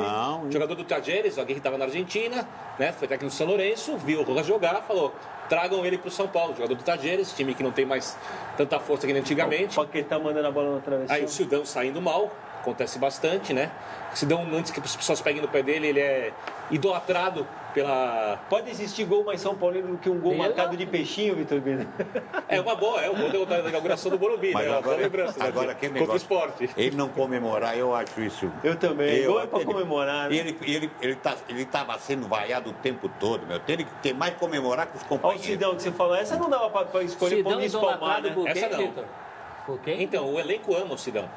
Jogador do Tajeres, alguém que estava na Argentina, né? Foi técnico do São Lourenço, viu o Rojas jogar, falou: tragam ele para o São Paulo. Jogador do Tajeres, time que não tem mais tanta força que antigamente. O Paquetá mandando a bola na travessão. Aí o Sidão saindo mal, acontece bastante, né? O Sidão, antes que as pessoas peguem no pé dele, ele é idolatrado pela... Pode existir gol mais São Paulino do que um gol marcado de peixinho, Vitor Bena? É uma boa, o gol da inauguração do Morumbi, Mas né? agora que contra o esporte. Ele não comemorar, eu acho isso. Eu também. Gol é para comemorar. Né? Ele estava sendo vaiado o tempo todo, meu. Tem que mais comemorar com os companheiros. Olha o Sidão que você falou, essa não dava para escolher para espalmar, né? Por Essa quê, não. Vitor? Por quê? Então, o elenco ama o Sidão.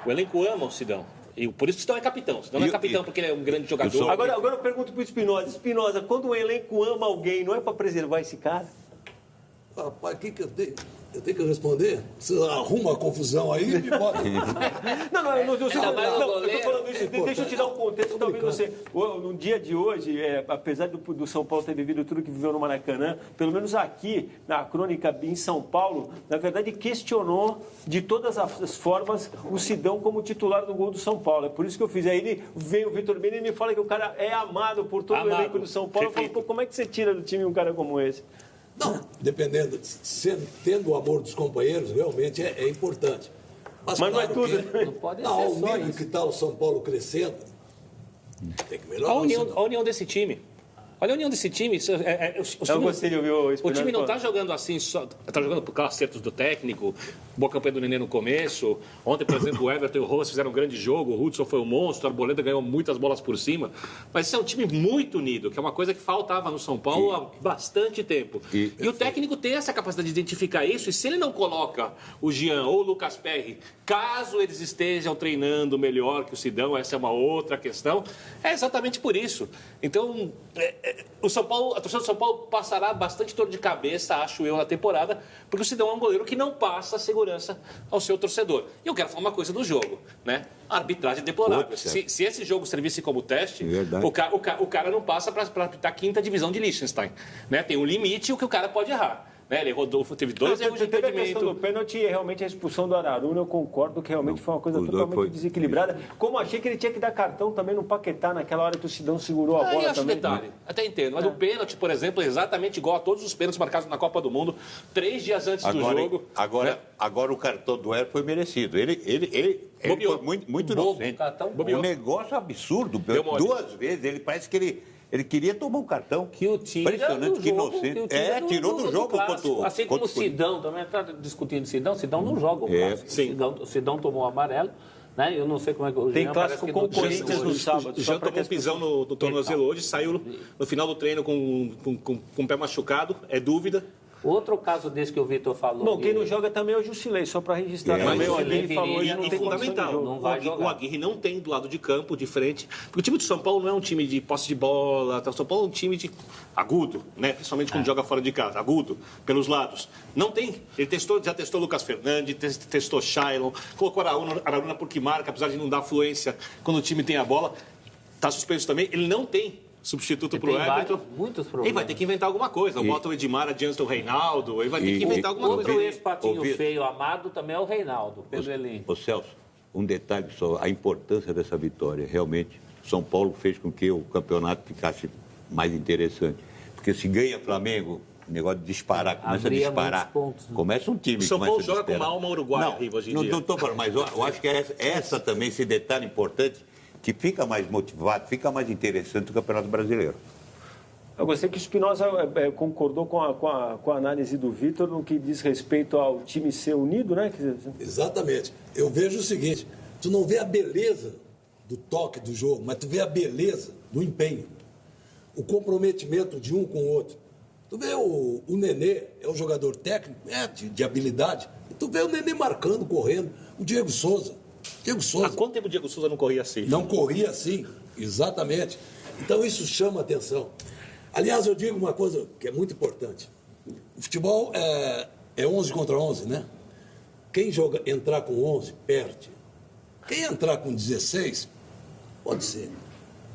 O elenco ama o Sidão. E por isso o Sidão é capitão. O Sidão não é capitão porque ele é um grande jogador. Agora eu pergunto para o Espinosa. Espinosa, quando o elenco ama alguém, não é para preservar esse cara? Rapaz, o que eu tenho? Eu tenho que responder? Você arruma a confusão aí e me bota. Não, eu estou falando isso. Deixa eu te dar um contexto. Talvez você, no dia de hoje, apesar do São Paulo ter vivido tudo que viveu no Maracanã, pelo menos aqui, na crônica em São Paulo, na verdade, questionou de todas as formas o Sidão como titular do gol do São Paulo. É por isso que eu fiz. Aí vem o Vitor Bena e me fala que o cara é amado por todo o elenco do São Paulo. Eu falo, como é que você tira do time um cara como esse? Não, dependendo, tendo o amor dos companheiros, realmente é importante. Mas não é tudo. Não pode ser Ao só nível isso. que está o São Paulo crescendo, tem que melhorar. A união desse time. Olha a união desse time. Eu gostei de ouvir o O time não está falando. jogando assim, está jogando por acertos do técnico, boa campanha do Nenê no começo. Ontem, por exemplo, o Everton e o Rojas fizeram um grande jogo, o Hudson foi um monstro, o Arboleda ganhou muitas bolas por cima. Mas esse é um time muito unido, que é uma coisa que faltava no São Paulo há bastante tempo. E o técnico tem essa capacidade de identificar isso, e se ele não coloca o Jean ou o Lucas Perry, caso eles estejam treinando melhor que o Sidão, essa é uma outra questão, é exatamente por isso. Então, a torcida do São Paulo passará bastante dor de cabeça, acho eu, na temporada, porque o Sidão é um goleiro que não passa segurança ao seu torcedor. E eu quero falar uma coisa do jogo, né? A arbitragem é deplorável. Se esse jogo servisse como teste, o cara não passa para apitar a 5ª divisão de Liechtenstein, né? Tem um limite o que o cara pode errar. Né? Ele rodou, teve 2 erros de Teve a questão do impedimento. pênalti e realmente a expulsão do Araruna, eu concordo que realmente foi uma coisa totalmente desequilibrada. Como achei que ele tinha que dar cartão também no Paquetá, naquela hora que o Sidão segurou a bola Eu acho também. detalhe, até entendo. Mas o pênalti, por exemplo, é exatamente igual a todos os pênaltis marcados na Copa do Mundo, 3 dias antes do jogo. Agora o cartão do Hélio foi merecido. Ele Bobeou. foi muito Bobo, inocente. cartão Um negócio absurdo. Deu mole. 2 vezes. Ele parece que ele queria tomar um cartão. Que o tira Impressionante, do que jogo, inocente. que o tira Tirou do jogo clássico. contra Assim como o Sidão, também está discutindo o Sidão não joga o clássico. sim. O Sidão tomou o amarelo, né? Eu não sei como é que o Tem Jean clássico parece que com não o Corinthians tem no sábado. O Jean tomou um pisão no tornozelo hoje, saiu no final do treino com o pé machucado, é dúvida. Outro caso desse que o Vitor falou... Bom, quem não joga também é o Jusilei, só para registrar. Mas Também o Jusilei Aguirre falou hoje, Pereira não E tem condição de fundamental, jogo. não vai o jogar. Aguirre não tem do lado de campo, de frente. Porque o time do São Paulo não é um time de posse de bola. O São Paulo é um time de agudo, né? Principalmente quando joga fora de casa, agudo, pelos lados. Não tem. Ele já testou Lucas Fernandes, testou Shailon, colocou Araruna porque marca, apesar de não dar fluência quando o time tem a bola. Está suspenso também. Ele não tem substituto para o Everton. Muitos problemas. Ele vai ter que inventar alguma coisa. Bota o Edmar adiante do Reinaldo. Ele vai ter que inventar alguma coisa. Outro ex-patinho feio amado também é o Reinaldo, Pedro Elim. Ô Celso, um detalhe só, a importância dessa vitória. Realmente, São Paulo fez com que o campeonato ficasse mais interessante. Porque se ganha Flamengo, o negócio de disparar, começa Abria a disparar. muitos pontos, né? Começa um time O que São Paulo começa a joga com desesperar. uma alma uruguaia Não, hoje em não dia. estou falando, mas eu acho que essa também, esse detalhe importante, que fica mais motivado, fica mais interessante o Campeonato Brasileiro. Eu gostei que o Espinosa concordou com a análise do Vitor no que diz respeito ao time ser unido, né? Exatamente. Eu vejo o seguinte, tu não vê a beleza do toque do jogo, mas tu vê a beleza do empenho. O comprometimento de um com o outro. Tu vê o Nenê, é um jogador técnico, de habilidade. E tu vê o Nenê marcando, correndo. O Diego Souza. Há quanto tempo o Diego Souza não corria assim? Não corria assim, exatamente. Então isso chama atenção. Aliás, eu digo uma coisa que é muito importante. O futebol é 11 contra 11, né? Quem entrar com 11, perde. Quem entrar com 16, pode ser.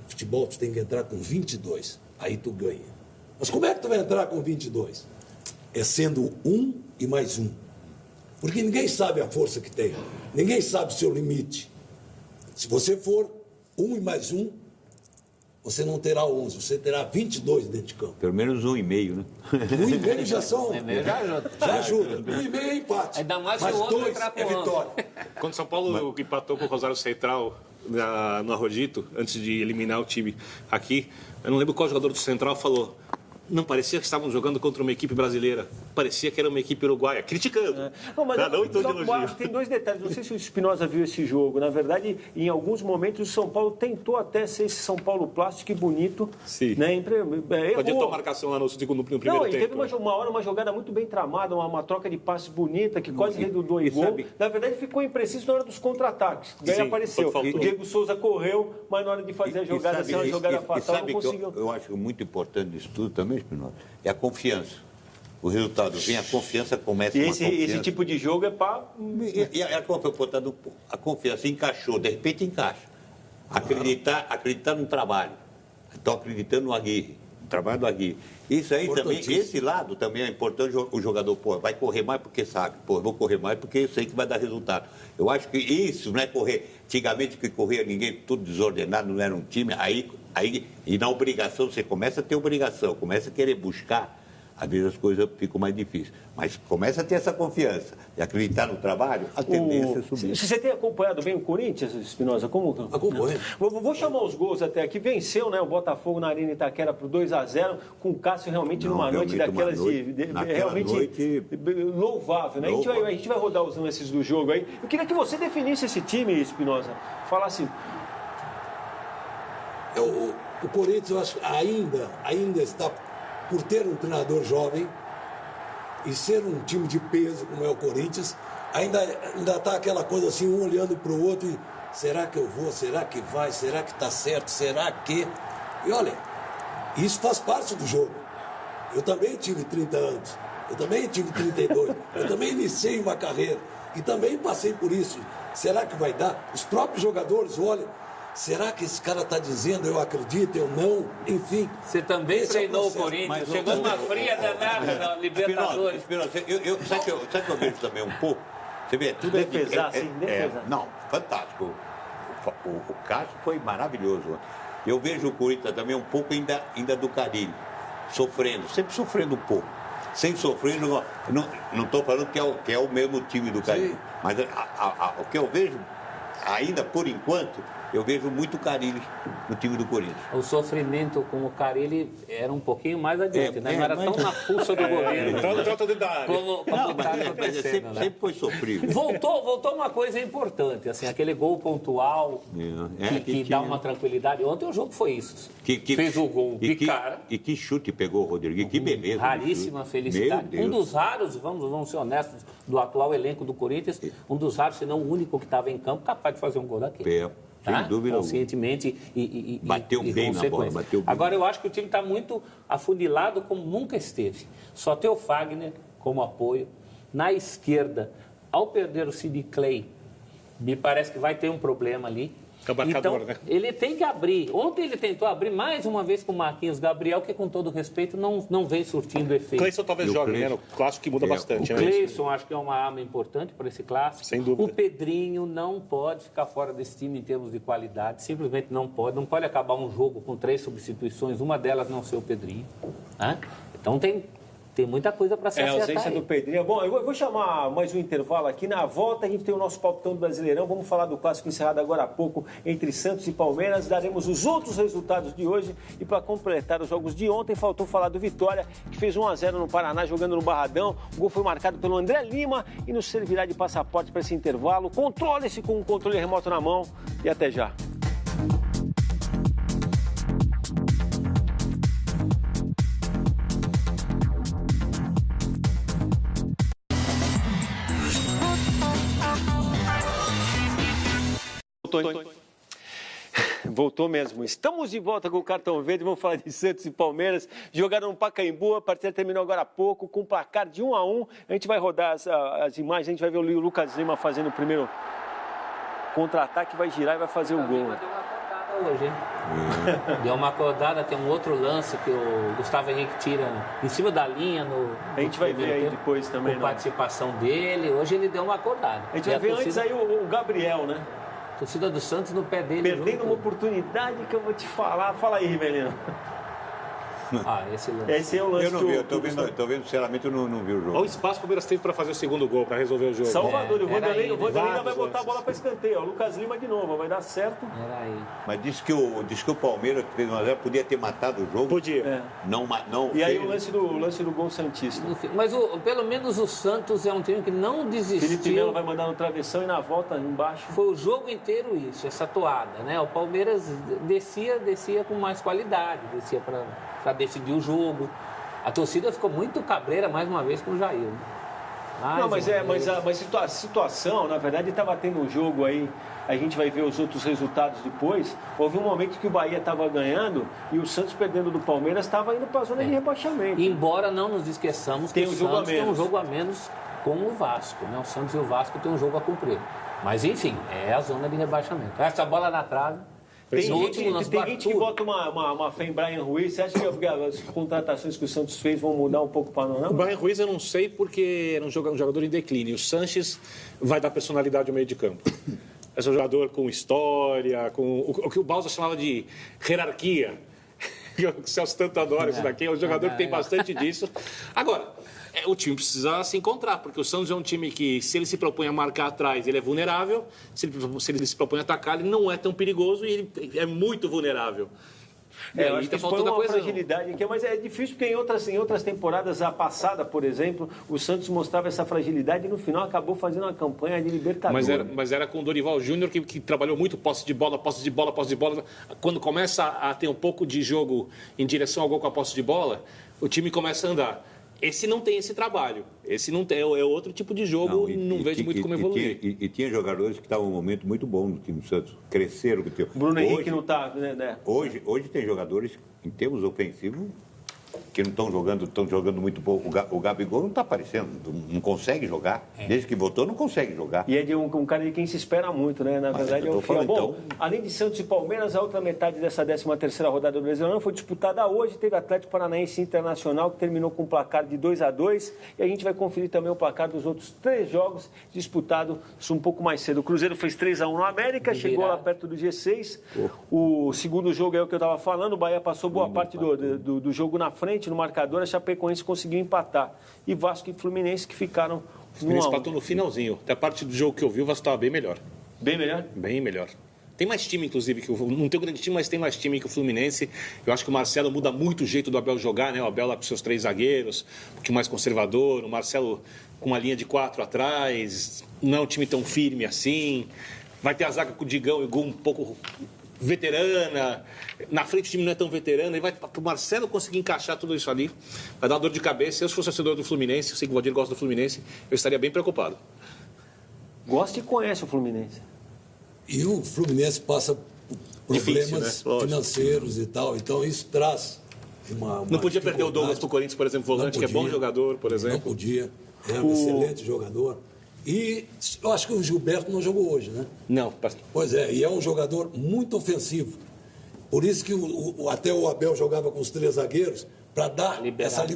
Futebol, tu tem que entrar com 22, aí tu ganha. Mas como é que tu vai entrar com 22? É sendo um e mais um. Porque ninguém sabe a força que tem. Ninguém sabe o seu limite. Se você for 1 e mais 1, você não terá 11, você terá 22 dentro de campo. Pelo menos 1,5, né? 1,5 já são... 1,5 já ajuda. Já ajuda. 1,5 é empate. Ainda mais se mas o outro 2 entrar com é 11. vitória. Quando o São Paulo empatou com o Rosário Central no Arrodito, antes de eliminar o time aqui, eu não lembro qual jogador do Central falou. Não parecia que estavam jogando contra uma equipe brasileira. Parecia que era uma equipe uruguaia. Criticando. Não, mas Não em tom de elogio. tem dois detalhes. Não sei se o Espinosa viu esse jogo. Na verdade, em alguns momentos, o São Paulo tentou até ser esse São Paulo plástico e bonito. Sim. Né? Adiantou a marcação lá no primeiro Não, e tempo. teve uma jogada muito bem tramada, uma troca de passes bonita, que quase redundou em gol. sabe- Na verdade, ficou impreciso na hora dos contra-ataques. Daí Sim, apareceu. faltou. O Diego Souza correu, mas na hora de fazer a jogada, sabe- ser uma jogada e fatal, sabe não que conseguiu. eu acho muito importante disso tudo também, Espinosa, é a confiança. O resultado vem, a confiança começa E uma esse confiança. tipo de jogo é para... E a confiança encaixou, de repente encaixa. Acreditar no trabalho. Estou acreditando no Aguirre, no trabalho do Aguirre. Isso aí também, esse lado também é importante, o jogador, vai correr mais porque sabe, eu vou correr mais porque eu sei que vai dar resultado. Eu acho que isso não é correr. Antigamente que corria ninguém, tudo desordenado, não era um time, e na obrigação, você começa a ter obrigação, começa a querer buscar. Às vezes as coisas ficam mais difíceis. Mas começa a ter essa confiança e acreditar no trabalho, a tendência é subir. Você tem acompanhado bem o Corinthians, Espinosa? Como? Acompanho. Vou chamar os gols até aqui. Venceu, né, o Botafogo na Arena Itaquera por 2-0, com o Cássio realmente Não, numa noite realmente daquelas uma noite, naquela realmente noite- louvável, né? Louvável. A gente vai rodar os lances do jogo aí. Eu queria que você definisse esse time, Espinosa. Falasse. O Corinthians, eu acho que ainda está, por ter um treinador jovem e ser um time de peso como é o Corinthians, ainda está aquela coisa assim, um olhando para o outro e será que eu vou, será que vai, será que está certo, será que... E olha, isso faz parte do jogo. Eu também tive 30 anos, eu também tive 32, eu também iniciei uma carreira e também passei por isso. Será que vai dar? Os próprios jogadores olham, será que esse cara está dizendo, eu acredito, eu não, enfim. Você também Esse é o treinou o processo. Corinthians, Mas, chegou numa fria danada na Libertadores. Espinosa, sabe que eu vejo também um pouco? Você vê, tudo Defesar, sim, defesar. Não, fantástico. O Cássio foi maravilhoso. Eu vejo o Corinthians também um pouco ainda do carinho, sofrendo, sempre sofrendo um pouco. Sem sofrer, não estou falando que é o mesmo time do carinho. Sim. Mas o que eu vejo, ainda por enquanto, Eu vejo muito Carille no time do Corinthians. O sofrimento com o Carille era um pouquinho mais adiante, né? Não era tão na fuça do goleiro Trota dentro da área. como está acontecendo, né? Sempre foi sofrível. Voltou uma coisa importante, assim, aquele gol pontual que dá uma tranquilidade. Ontem o jogo foi isso. Fez o gol de cara. E que chute pegou o Rodrigo, que beleza. Raríssima felicidade. Um dos raros, vamos ser honestos, do atual elenco do Corinthians, um dos raros, se não o único que estava em campo, capaz de fazer um gol daquele. Sem dúvida. Conscientemente bateu bem na bola, bateu bem. Agora, eu acho que o time está muito afunilado como nunca esteve. Só tem o Fagner como apoio. Na esquerda, ao perder o Sid Clay, me parece que vai ter um problema ali. É o marcador, então, né? ele tem que abrir. Ontem ele tentou abrir mais uma vez com o Marquinhos Gabriel, que com todo respeito não vem surtindo efeito. Cleison talvez jogue, né? No clássico que muda bastante, O né? Cleison acho que é uma arma importante para esse clássico. Sem dúvida. O Pedrinho não pode ficar fora desse time em termos de qualidade. Simplesmente não pode. Não pode acabar um jogo com 3 substituições, uma delas não ser o Pedrinho. Né? Então tem muita coisa para se a acertar ausência aí. do Pedrinho. Bom, eu vou chamar mais um intervalo aqui. Na volta a gente tem o nosso palpitão do Brasileirão. Vamos falar do clássico encerrado agora há pouco entre Santos e Palmeiras. Daremos os outros resultados de hoje. E para completar os jogos de ontem, faltou falar do Vitória, que fez 1-0 no Paraná, jogando no Barradão. O gol foi marcado pelo André Lima e nos servirá de passaporte para esse intervalo. Controle-se com o controle remoto na mão e até já. Voltou mesmo. Estamos de volta com o Cartão Verde. Vamos falar de Santos e Palmeiras. Jogaram no Pacaembu. A partida terminou agora há pouco com placar de 1-1. A gente vai rodar as imagens. A gente vai ver o Lucas Lima fazendo o primeiro contra-ataque. Vai girar e vai fazer o gol. Hoje, hein? Deu uma acordada, tem um outro lance que o Gustavo Henrique tira em cima da linha. A gente vai ver aí depois também. Com participação dele. Hoje ele deu uma acordada. A gente vai ver antes aí o Gabriel, né? A torcida do Santos no pé dele. Perdendo uma oportunidade que eu vou te falar. Fala aí, Rivelino. Esse lance. Esse é o lance. Eu não vi, eu tô vendo, sinceramente, eu não vi o jogo. Olha o espaço que o Palmeiras teve para fazer o segundo gol, para resolver o jogo. Salvador, o Vanderlei ainda vai botar lances. a bola para escanteio. O Lucas Lima de novo, vai dar certo. Era aí. Mas disse que o Palmeiras, que fez 1-0, podia ter matado o jogo. Podia. É. Não E aí fez. o lance do gol santista. Mas pelo menos o Santos é um time que não Felipe Melo desistiu. vai mandar no travessão e na volta embaixo. Foi o jogo inteiro isso, essa toada, né? O Palmeiras descia com mais qualidade, descia para decidir o jogo. A torcida ficou muito cabreira mais uma vez com o Jair. Né? Não, mas a situação, na verdade, estava tendo um jogo aí, a gente vai ver os outros resultados depois. Houve um momento que o Bahia estava ganhando e o Santos perdendo do Palmeiras estava indo para a zona de rebaixamento. Embora não nos esqueçamos que Tem um o jogo Santos a tem um menos. jogo a menos com o Vasco, né? O Santos e o Vasco têm um jogo a cumprir. Mas enfim, é a zona de rebaixamento. Essa bola na trave. Tem no gente, último lance do tem gente que Arthur. bota uma fé em Brian Ruiz. Você acha que as contratações que o Santos fez vão mudar um pouco o panorama? O Brian Ruiz eu não sei porque era um jogador em declínio. O Sanches vai dar personalidade ao meio de campo. É um jogador com história, com o que o Balsa chamava de hierarquia. O Celso tanto adora isso daqui. É um jogador que tem bastante disso. Agora, o time precisa se encontrar, porque o Santos é um time que, se ele se propõe a marcar atrás, ele é vulnerável. Se ele se propõe a atacar, ele não é tão perigoso e ele é muito vulnerável. Eu acho que isso foi uma fragilidade aqui, mas é difícil porque em outras temporadas, a passada, por exemplo, o Santos mostrava essa fragilidade e no final acabou fazendo uma campanha de Libertadores. Mas era com o Dorival Júnior que trabalhou muito posse de bola. Quando começa a ter um pouco de jogo em direção ao gol com a posse de bola, o time começa a andar. Esse não tem esse trabalho. Esse não tem, é outro tipo de jogo e não vejo muito como evoluir. E tinha jogadores que estavam em um momento muito bom no time do Santos. Cresceram. Bruno Henrique não está, né? Hoje tem jogadores, em termos ofensivos, que não estão jogando muito pouco. O Gabigol não está aparecendo, não consegue jogar. Desde que voltou, não consegue jogar. E é de um cara de quem se espera muito, né? Na verdade, é o final. Bom, além de Santos e Palmeiras, a outra metade dessa 13ª rodada do Brasileirão foi disputada hoje. Teve Atlético Paranaense Internacional, que terminou com um placar de 2-2. E a gente vai conferir também o placar dos outros 3 jogos disputados um pouco mais cedo. O Cruzeiro fez 3-1 no América, chegou lá perto do G6. O segundo jogo é o que eu estava falando. O Bahia passou boa parte do jogo na frente, no marcador. A Chapecoense conseguiu empatar. E Vasco e Fluminense que ficaram no 1-1. Eles empatou no finalzinho. Até a parte do jogo que eu vi, o Vasco estava bem melhor. Bem melhor? Bem melhor. Tem mais time, inclusive, não tem um grande time, mas tem mais time que o Fluminense. Eu acho que o Marcelo muda muito o jeito do Abel jogar, né? O Abel lá com seus 3 zagueiros, um pouquinho mais conservador, o Marcelo com uma linha de 4 atrás, não é um time tão firme assim. Vai ter a zaga com o Digão e o Gol um pouco veterana, na frente o time não é tão veterano, e vai para o Marcelo conseguir encaixar tudo isso ali, vai dar uma dor de cabeça. Se eu fosse torcedor do Fluminense, eu sei que o Valdir gosta do Fluminense, eu estaria bem preocupado. Gosta e conhece o Fluminense. E o Fluminense passa por problemas financeiros e tal, então isso traz uma não podia perder o Douglas para o Corinthians, por exemplo, volante, que é bom jogador, por exemplo. Não podia, é um excelente jogador. E eu acho que o Gilberto não jogou hoje, né? Não. Pois é, e é um jogador muito ofensivo. Por isso que até o Abel jogava com os 3 zagueiros, para dar essa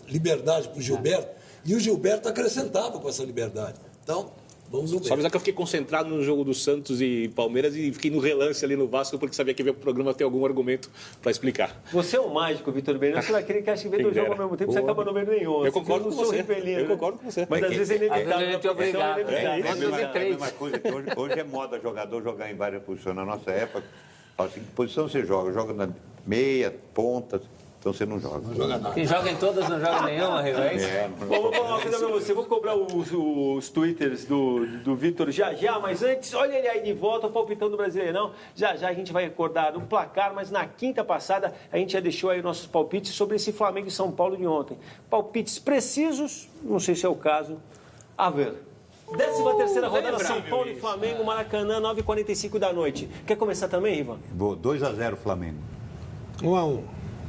liberdade para o Gilberto. E o Gilberto acrescentava com essa liberdade. Então, vamos ver. Só avisar que eu fiquei concentrado no jogo do Santos e Palmeiras e fiquei no relance ali no Vasco, porque sabia que ia ver o programa ter algum argumento para explicar. Você é um mágico, Vitor Bene. Você é aquele que acha que vê 2 jogos ao mesmo tempo, você acaba não vendo nenhum. Eu concordo com você. Eu concordo com você. Mas às vezes é inevitável. É a mesma coisa que hoje é moda jogador jogar em várias posições. Na nossa época, assim, que posição você joga? Joga na meia, ponta, então você não joga. Não joga nada. Quem joga em todas não joga nenhuma, Rivés. Vou falar uma coisa pra você. Vou cobrar os twitters do Vitor já, mas antes, olha ele aí de volta, o palpitão do Brasileirão. Já a gente vai recordar o placar, mas na quinta passada a gente já deixou aí nossos palpites sobre esse Flamengo e São Paulo de ontem. Palpites precisos, não sei se é o caso. A ver. 13ª rodada, São Paulo e Flamengo, Maracanã, 9h45 da noite. Quer começar também, Ivan? Vou 2-0 Flamengo. 1-1.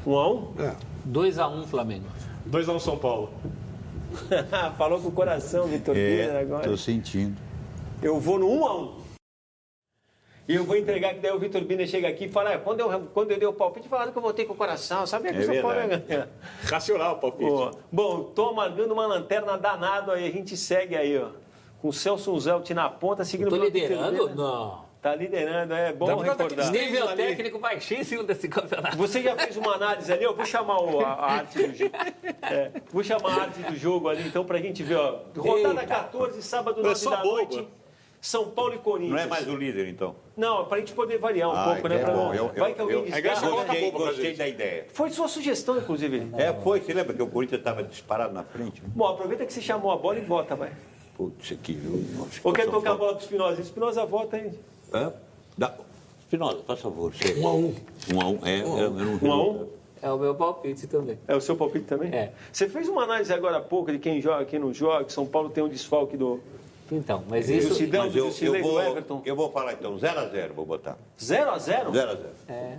1-1? 2-1 Flamengo. 2-1 São Paulo. Falou com o coração, Vitor Bene, agora. Tô sentindo. Eu vou no 1-1. E eu vou entregar que daí o Vitor Biner chega aqui e fala, quando eu dei o palpite, falaram que eu votei com o coração. Sabia que o São Paulo ia ganhar. Racional o palpite. Bom, tô amargando uma lanterna danado aí, a gente segue aí, ó. Com o Celso Zelt na ponta, seguindo Tô o liderando? Não. Tá liderando, é bom recordar. Nível técnico baixíssimo desse campeonato. Você já fez uma análise ali? Eu vou chamar a arte do jogo. Vou chamar a arte do jogo ali, então, pra gente ver, ó. Rodada 14, sábado, 9 da noite. São Paulo e Corinthians. Não é mais o líder, então? Não, pra gente poder variar um pouco, né? Vai que alguém desgarra. Gostei da ideia. Foi sua sugestão, inclusive. Foi. Você lembra que o Corinthians estava disparado na frente? Bom, aproveita que você chamou a bola e vota, vai. Putz, aqui, viu? Ou quer tocar a bola pro Espinosa? Espinosa, vota aí. Espinosa, por favor. 1-1. 1-1. 1-1? É o meu palpite também. É o seu palpite também? É. Você fez uma análise agora há pouco de quem joga, quem não joga, que São Paulo tem um desfalque do... Então, mas Do isso... Sidão, Mas do Jusilei, do Everton. eu vou falar então, 0-0, vou botar. 0-0? 0-0.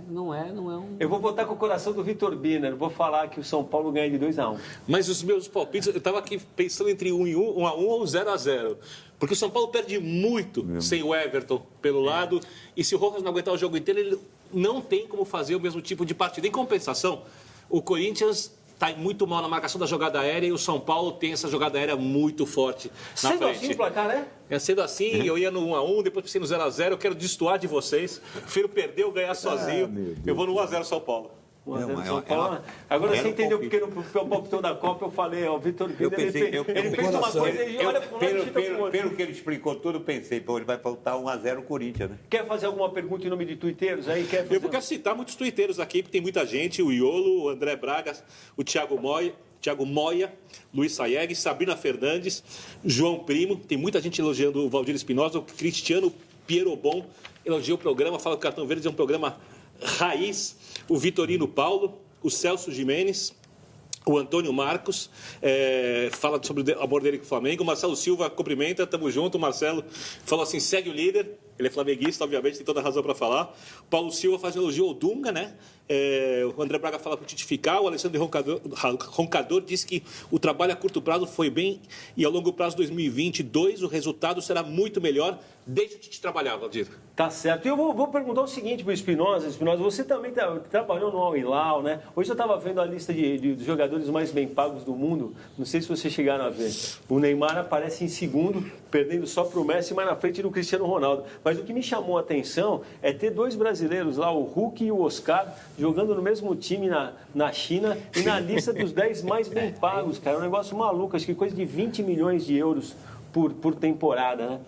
não é um... Eu vou votar com o coração do Vitor Biner. Vou falar que o São Paulo ganha de 2-1. Mas os meus palpites, eu estava aqui pensando entre 1-1 ou 0-0. Porque o São Paulo perde muito sem o Everton pelo lado. E se o Rojas não aguentar o jogo inteiro, ele não tem como fazer o mesmo tipo de partida. Em compensação, o Corinthians está muito mal na marcação da jogada aérea e o São Paulo tem essa jogada aérea muito forte na Sendo frente. assim o placar, né? Sendo assim, eu ia no 1-1, depois pensei no 0-0. Eu quero destoar de vocês. Prefiro perder ou ganhar sozinho. Eu vou no 1-0 São Paulo. São Paulo. Agora você entendeu porque no palpitão da Copa eu falei, ó, o Vitor Biner, ele fez uma coisa e olha pro lado e fica pro outro. Pelo que ele explicou tudo, eu pensei, ele vai faltar 1-0 o Corinthians, né? Quer fazer alguma pergunta em nome de tuiteiros aí? Eu quero citar muitos tuiteiros aqui, porque tem muita gente, o Iolo, o André Braga, o Thiago Moia, Luiz Sayeg, Sabrina Fernandes, João Primo, tem muita gente elogiando o Valdir Espinosa, o Cristiano Pierobon elogia o programa, fala que o Cartão Verde é um programa raiz, o Vitorino Paulo, o Celso Jimenez, o Antônio Marcos, fala sobre o amor dele com o Flamengo, o Marcelo Silva cumprimenta, tamo junto, o Marcelo falou assim, segue o líder, ele é flamenguista, obviamente, tem toda a razão para falar. O Paulo Silva faz elogio ao Dunga, né? O André Braga fala para o Tite ficar, o Alexandre Roncador diz que o trabalho a curto prazo foi bem e ao longo prazo 2022 o resultado será muito melhor. Deixa o Tite trabalhar, Valdir. Tá certo. E eu vou perguntar o seguinte para o Espinosa. Espinosa, você também trabalhou no Al Hilal, né? Hoje eu estava vendo a lista de jogadores mais bem pagos do mundo. Não sei se vocês chegaram a ver. O Neymar aparece em segundo, perdendo só para o Messi, mas na frente do Cristiano Ronaldo. Mas o que me chamou a atenção é ter 2 brasileiros lá, o Hulk e o Oscar, jogando no mesmo time na China e na lista dos 10 mais bem pagos, cara. É um negócio maluco, acho que coisa de 20 milhões de euros por temporada, né?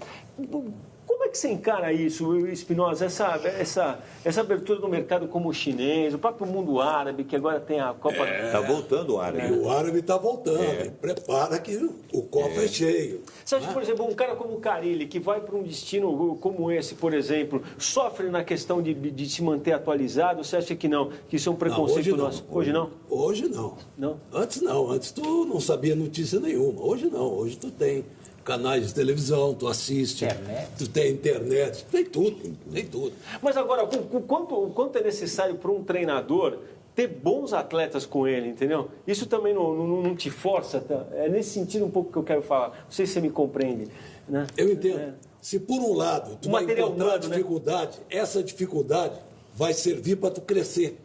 Como é que você encara isso, Espinosa, essa abertura do mercado como o chinês, o próprio mundo árabe, que agora tem a Copa... Está voltando o árabe. E o árabe está voltando. Prepara que o cofre é cheio. Você acha que, por exemplo, um cara como o Carille, que vai para um destino como esse, por exemplo, sofre na questão de se manter atualizado? Você acha que não? Que isso é um preconceito nosso? Hoje não? Hoje não. Não? Antes não. Antes tu não sabia notícia nenhuma. Hoje não. Hoje tu tem canais de televisão, tu assiste, tu tem internet, tu tem tudo. Tem tudo. Mas agora, o quanto é necessário para um treinador ter bons atletas com ele, entendeu? Isso também não te força? Tá? É nesse sentido um pouco que eu quero falar. Não sei se você me compreende. Né? Eu entendo. Se por um lado tu vai encontrar dificuldade, né? Essa dificuldade vai servir para tu crescer.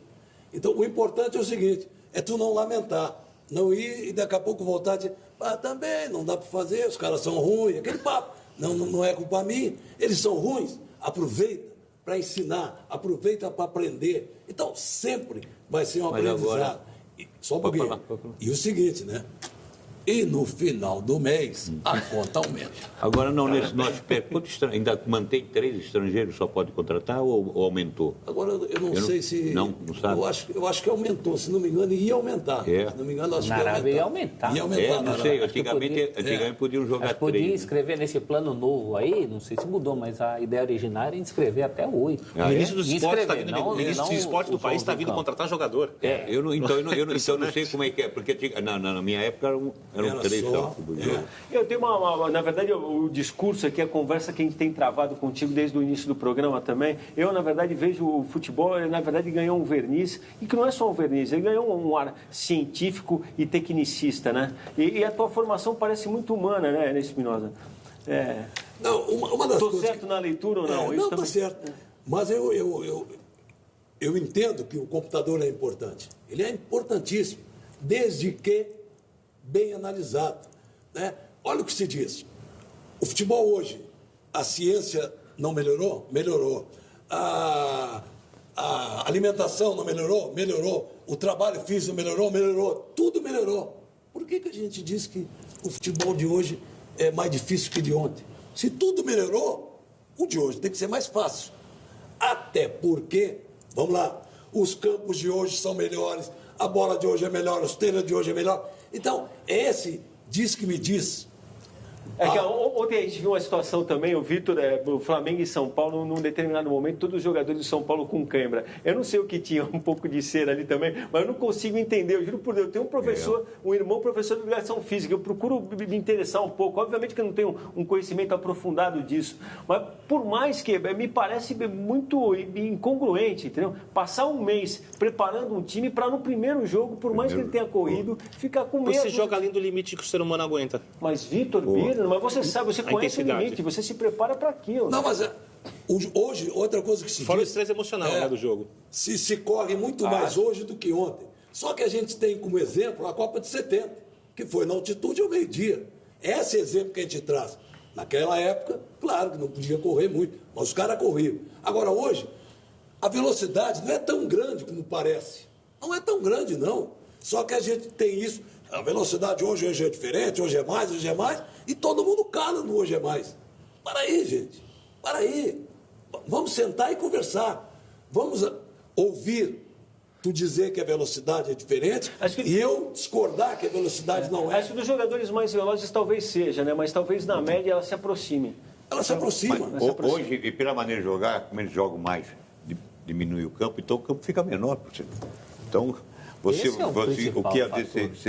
Então, o importante é o seguinte, é tu não lamentar, não ir e daqui a pouco voltar e dizer, também não dá para fazer, os caras são ruins, aquele papo, não é culpa minha, eles são ruins, aproveita para ensinar, aproveita para aprender. Então, sempre vai ser um aprendizado. Agora... Só um pouquinho. E o seguinte, né? E no final do mês, a conta aumenta. Agora, não, nesse nosso aspecto, ainda mantém 3 estrangeiros, só pode contratar ou aumentou? Agora, eu não sei se... Não sabe? Eu acho que aumentou, se não me engano, ia aumentar. Se não me engano, acho que ia aumentar. Ia aumentar. Ia aumentar, não sei, antigamente podiam jogar 3. Podia inscrever nesse plano novo aí, não sei se mudou, mas a ideia original era inscrever até 8. O ministro dos esportes do país está vindo contratar jogador. Eu não sei como é que é, porque na minha época eram 3 só. Eu tenho na verdade, o discurso aqui, a conversa que a gente tem travado contigo desde o início do programa também, eu, na verdade, vejo o futebol, ele, na verdade, ganhou um verniz, e que não é só um verniz, ele ganhou um ar científico e tecnicista, né? E a tua formação parece muito humana, né, Espinosa? Não, uma das coisas... Estou certo na leitura ou não? Não, está certo. Mas eu entendo que o computador é importante. Ele é importantíssimo, desde que bem analisado. Né? Olha o que se diz. O futebol hoje, a ciência não melhorou? Melhorou. A alimentação não melhorou? Melhorou. O trabalho físico melhorou? Melhorou. Tudo melhorou. Por que a gente diz que o futebol de hoje é mais difícil que de ontem? Se tudo melhorou, o de hoje tem que ser mais fácil. Até porque, vamos lá, os campos de hoje são melhores, a bola de hoje é melhor, os tênis de hoje é melhor. Então, esse diz que me diz. Ontem a gente viu uma situação também, o Vitor, o Flamengo e São Paulo, num determinado momento, todos os jogadores de São Paulo com cãibra. Eu não sei o que tinha, um pouco de cera ali também, mas eu não consigo entender, eu juro por Deus. Eu tenho um professor, um irmão professor de educação física, eu procuro me interessar um pouco. Obviamente que eu não tenho um conhecimento aprofundado disso, mas por mais que me parece muito incongruente, entendeu? Passar um mês preparando um time para no primeiro jogo, por mais que ele tenha corrido, ficar com medo. Você joga além do limite que o ser humano aguenta. Mas, Vitor, mas você sabe, você conhece o limite, você se prepara para aquilo. Não, mas hoje, outra coisa que se Fora diz... o estresse emocional do jogo. Se corre muito mais hoje do que ontem. Só que a gente tem como exemplo a Copa de 70, que foi na altitude ao meio-dia. Esse exemplo que a gente traz. Naquela época, claro que não podia correr muito, mas os caras corriam. Agora, hoje, a velocidade não é tão grande como parece. Não é tão grande, não. Só que a gente tem isso... A velocidade hoje é diferente, hoje é mais, e todo mundo cala no hoje é mais. Para aí, gente. Para aí. Vamos sentar e conversar. Vamos ouvir tu dizer que a velocidade é diferente e eu discordar que a velocidade não é. Acho que dos jogadores mais velozes talvez seja, né? Mas talvez na média ela se aproxime. Ela se aproxima. Hoje, e pela maneira de jogar, como eles jogam mais, diminui o campo, então o campo fica menor. Então... o que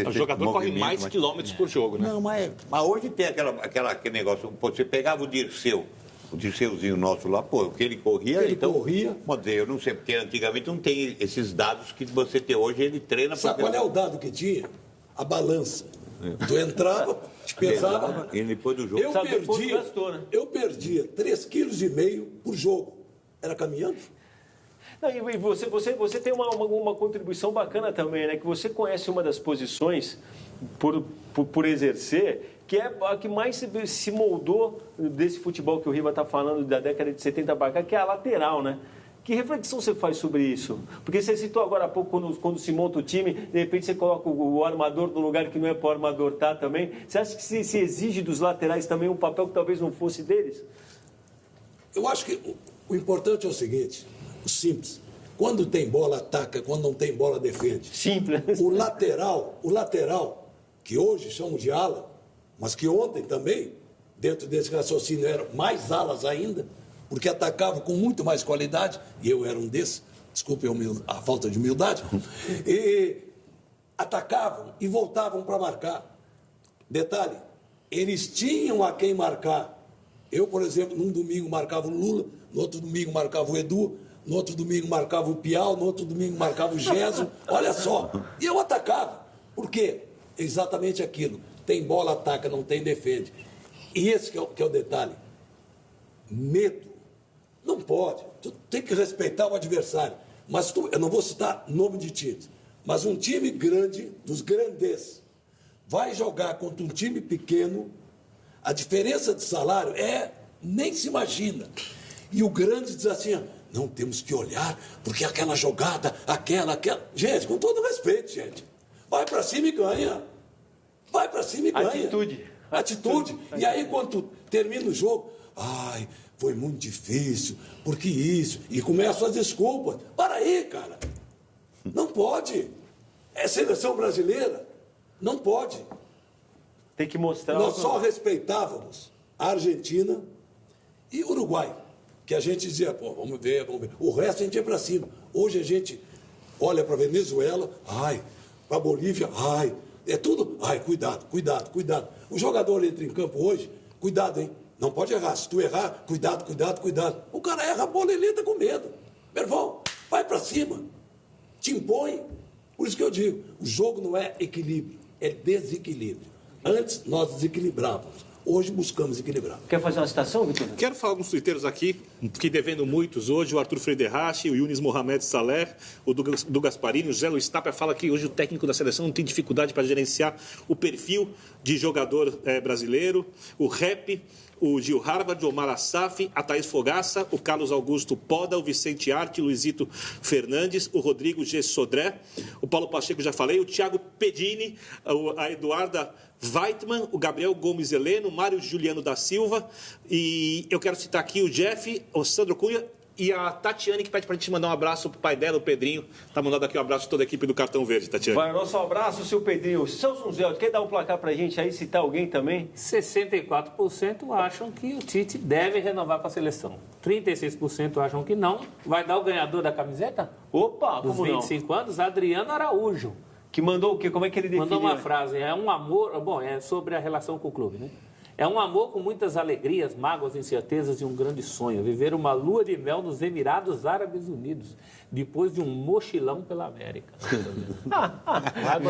o jogador corre mais quilômetros por jogo, né? Não, mas hoje tem aquele negócio. Você pegava o Dirceuzinho nosso lá, o que ele corria. Pode dizer, eu não sei, porque antigamente não tem esses dados que você tem hoje, ele treina. Sabe qual é o dado que tinha? A balança. Tu entrava, te pesava. E depois do jogo, eu perdia 3,5 kg por jogo. Era caminhando? Não, e você tem uma contribuição bacana também, né? Que você conhece uma das posições por exercer, que é a que mais se moldou desse futebol que o Riva está falando da década de 70 para cá, que é a lateral, né? Que reflexão você faz sobre isso? Porque você citou agora há pouco, quando se monta o time, de repente você coloca o armador no lugar que não é para o armador estar também. Você acha que se exige dos laterais também um papel que talvez não fosse deles? eu acho que o importante é o seguinte, o simples. Quando tem bola, ataca. Quando não tem bola, defende. Simples. O lateral, que hoje chamam de ala, mas que ontem também, dentro desse raciocínio, eram mais alas ainda, porque atacavam com muito mais qualidade, e eu era um desses, desculpe a falta de humildade, e atacavam e voltavam para marcar. Detalhe, eles tinham a quem marcar. Eu, por exemplo, num domingo marcava o Lula, no outro domingo marcava o Edu, no outro domingo marcava o Piau, no outro domingo marcava o Geso, olha só. E eu atacava. Por quê? Exatamente aquilo. Tem bola, ataca, não tem, defende. E esse que é o detalhe. Medo. Não pode. Tu tem que respeitar o adversário. Mas eu não vou citar nome de times, mas um time grande, dos grandes, vai jogar contra um time pequeno, a diferença de salário nem se imagina. E o grande diz assim, não, temos que olhar, porque aquela jogada, aquela... Gente, com todo respeito, gente, vai para cima e ganha. Vai para cima e ganha. Atitude. E aí, quando termina o jogo, foi muito difícil, porque isso... E começam as desculpas. Para aí, cara. Não pode. É seleção brasileira. Não pode. Tem que mostrar... Nós só respeitávamos a Argentina e o Uruguai, que a gente dizia, vamos ver. O resto a gente ia para cima. Hoje a gente olha para a Venezuela, para a Bolívia, é tudo, cuidado. O jogador entra em campo hoje, cuidado, hein? Não pode errar. Se tu errar, cuidado. O cara erra a bola, ele entra com medo. Meu irmão, vai para cima. Te impõe. Por isso que eu digo, o jogo não é equilíbrio, é desequilíbrio. Antes nós desequilibrávamos. Hoje buscamos equilibrar. Quer fazer uma citação, Vitor? Quero falar alguns tuiteiros aqui, que devendo muitos hoje, o Arthur Frederich, o Yunis Mohamed Saleh, o do Gasparini, o José Luiz Tapia fala que hoje o técnico da seleção não tem dificuldade para gerenciar o perfil de jogador brasileiro, o Rep, o Gil Harvard, o Omar Assaf, a Thaís Fogaça, o Carlos Augusto Poda, o Vicente Arte, o Luizito Fernandes, o Rodrigo G. Sodré, o Paulo Pacheco, já falei, o Thiago Pedini, a Eduarda Weitman, o Gabriel Gomes Heleno, o Mário Juliano da Silva, e eu quero citar aqui o Jeff, o Sandro Cunha e a Tatiane, que pede para a gente mandar um abraço para o pai dela, o Pedrinho. Está mandando aqui um abraço de toda a equipe do Cartão Verde, Tatiane. Vai, nosso abraço, seu Pedrinho. Celso Zé, quer dar um placar para a gente aí, citar alguém também? 64% acham que o Tite deve renovar com a seleção. 36% acham que não. Vai dar o ganhador da camiseta? Opa, dos como 25 anos, Adriano Araújo. Que mandou o quê? Como é que ele definiu? Mandou uma frase, é um amor... Bom, é sobre a relação com o clube, né? É um amor com muitas alegrias, mágoas, incertezas e um grande sonho. Viver uma lua de mel nos Emirados Árabes Unidos, depois de um mochilão pela América.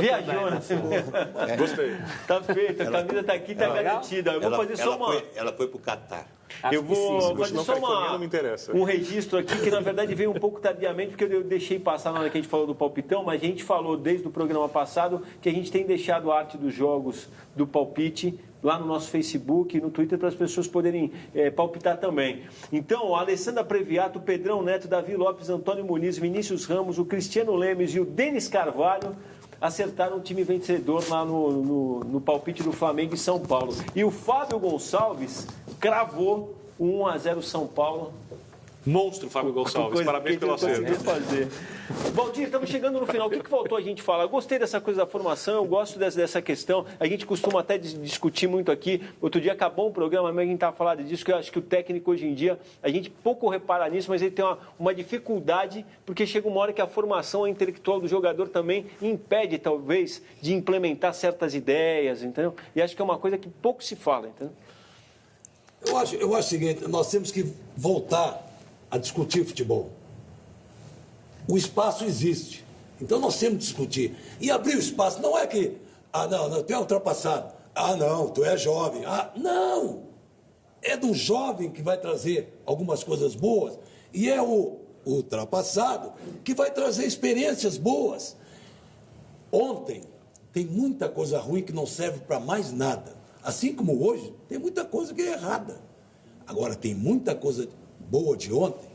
Viajou, né? Gostei. Tá feito, a camisa tá aqui, tá garantida. Eu vou fazer só uma... Ela foi pro Catar. Eu vou fazer só não me interessa. um registro aqui, que na verdade veio um pouco tardiamente, porque eu deixei passar na hora que a gente falou do palpitão, mas a gente falou desde o programa passado que a gente tem deixado a arte dos jogos do palpite lá no nosso Facebook e no Twitter para as pessoas poderem palpitar também. Então, a Alessandra Previato, o Pedrão Neto, Davi Lopes, Antônio Muniz, Vinícius Ramos, o Cristiano Lemes e o Denis Carvalho acertaram o time vencedor lá no palpite do Flamengo e São Paulo. E o Fábio Gonçalves cravou 1-0 São Paulo. Monstro, Fábio Gonçalves. Parabéns pelo acerto. Valdir, estamos chegando no final. O que faltou a gente falar? Eu gostei dessa coisa da formação, eu gosto dessa questão. A gente costuma até discutir muito aqui. Outro dia acabou um programa, mas a gente estava falando disso, que eu acho que o técnico hoje em dia, a gente pouco repara nisso, mas ele tem uma dificuldade, porque chega uma hora que a formação intelectual do jogador também impede, talvez, de implementar certas ideias, entendeu? E acho que é uma coisa que pouco se fala, entendeu? Eu acho o seguinte, nós temos que voltar a discutir futebol. O espaço existe. Então nós temos que discutir. E abrir o espaço não é que, não, tu é ultrapassado. Não, tu é jovem. Não! É do jovem que vai trazer algumas coisas boas e é o ultrapassado que vai trazer experiências boas. Ontem tem muita coisa ruim que não serve para mais nada. Assim como hoje, tem muita coisa que é errada. Agora, tem muita coisa boa de ontem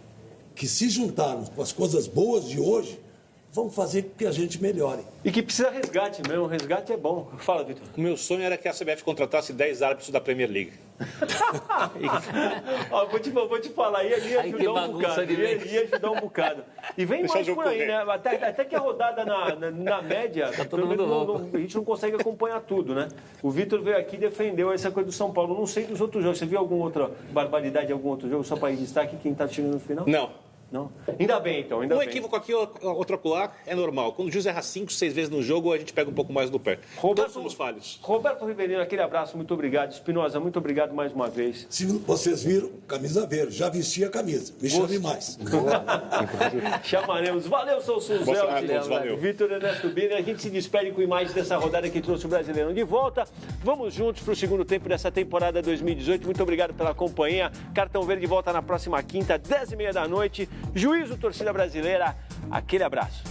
que, se juntarmos com as coisas boas de hoje, vamos fazer com que a gente melhore. E que precisa resgate mesmo, resgate é bom. Fala, Vitor. O meu sonho era que a CBF contratasse 10 árbitros da Premier League. Ó, vou te falar, ia ajudar um bocado. Ia ajudar um bocado. E vem Deixa mais o jogo por aí, correr. né? Até que a rodada na média, Tá todo mundo louco. a gente não consegue acompanhar tudo, né? O Vitor veio aqui e defendeu essa coisa do São Paulo. Não sei dos outros jogos. Você viu alguma outra barbaridade em algum outro jogo? Só para ir destaque quem está chegando no final? Não. Ainda bem, então. Ainda Um bem. equívoco aqui, outro acolá, é normal. Quando o juiz erra 5, 6 vezes no jogo, a gente pega um pouco mais no pé. Todos somos falhos. Roberto Rivelino, aquele abraço, muito obrigado. Espinosa, muito obrigado mais uma vez. Se vocês viram, camisa verde, já vesti a camisa. Me chame mais. Chamaremos. Valeu, São Valeu. Suzel. Vitor Ernesto Bini. A gente se despede com imagens dessa rodada que trouxe o Brasileirão de volta. Vamos juntos para o segundo tempo dessa temporada 2018. Muito obrigado pela companhia. Cartão Verde volta na próxima quinta, 10h30 da noite. Juízo, torcida brasileira. Aquele abraço.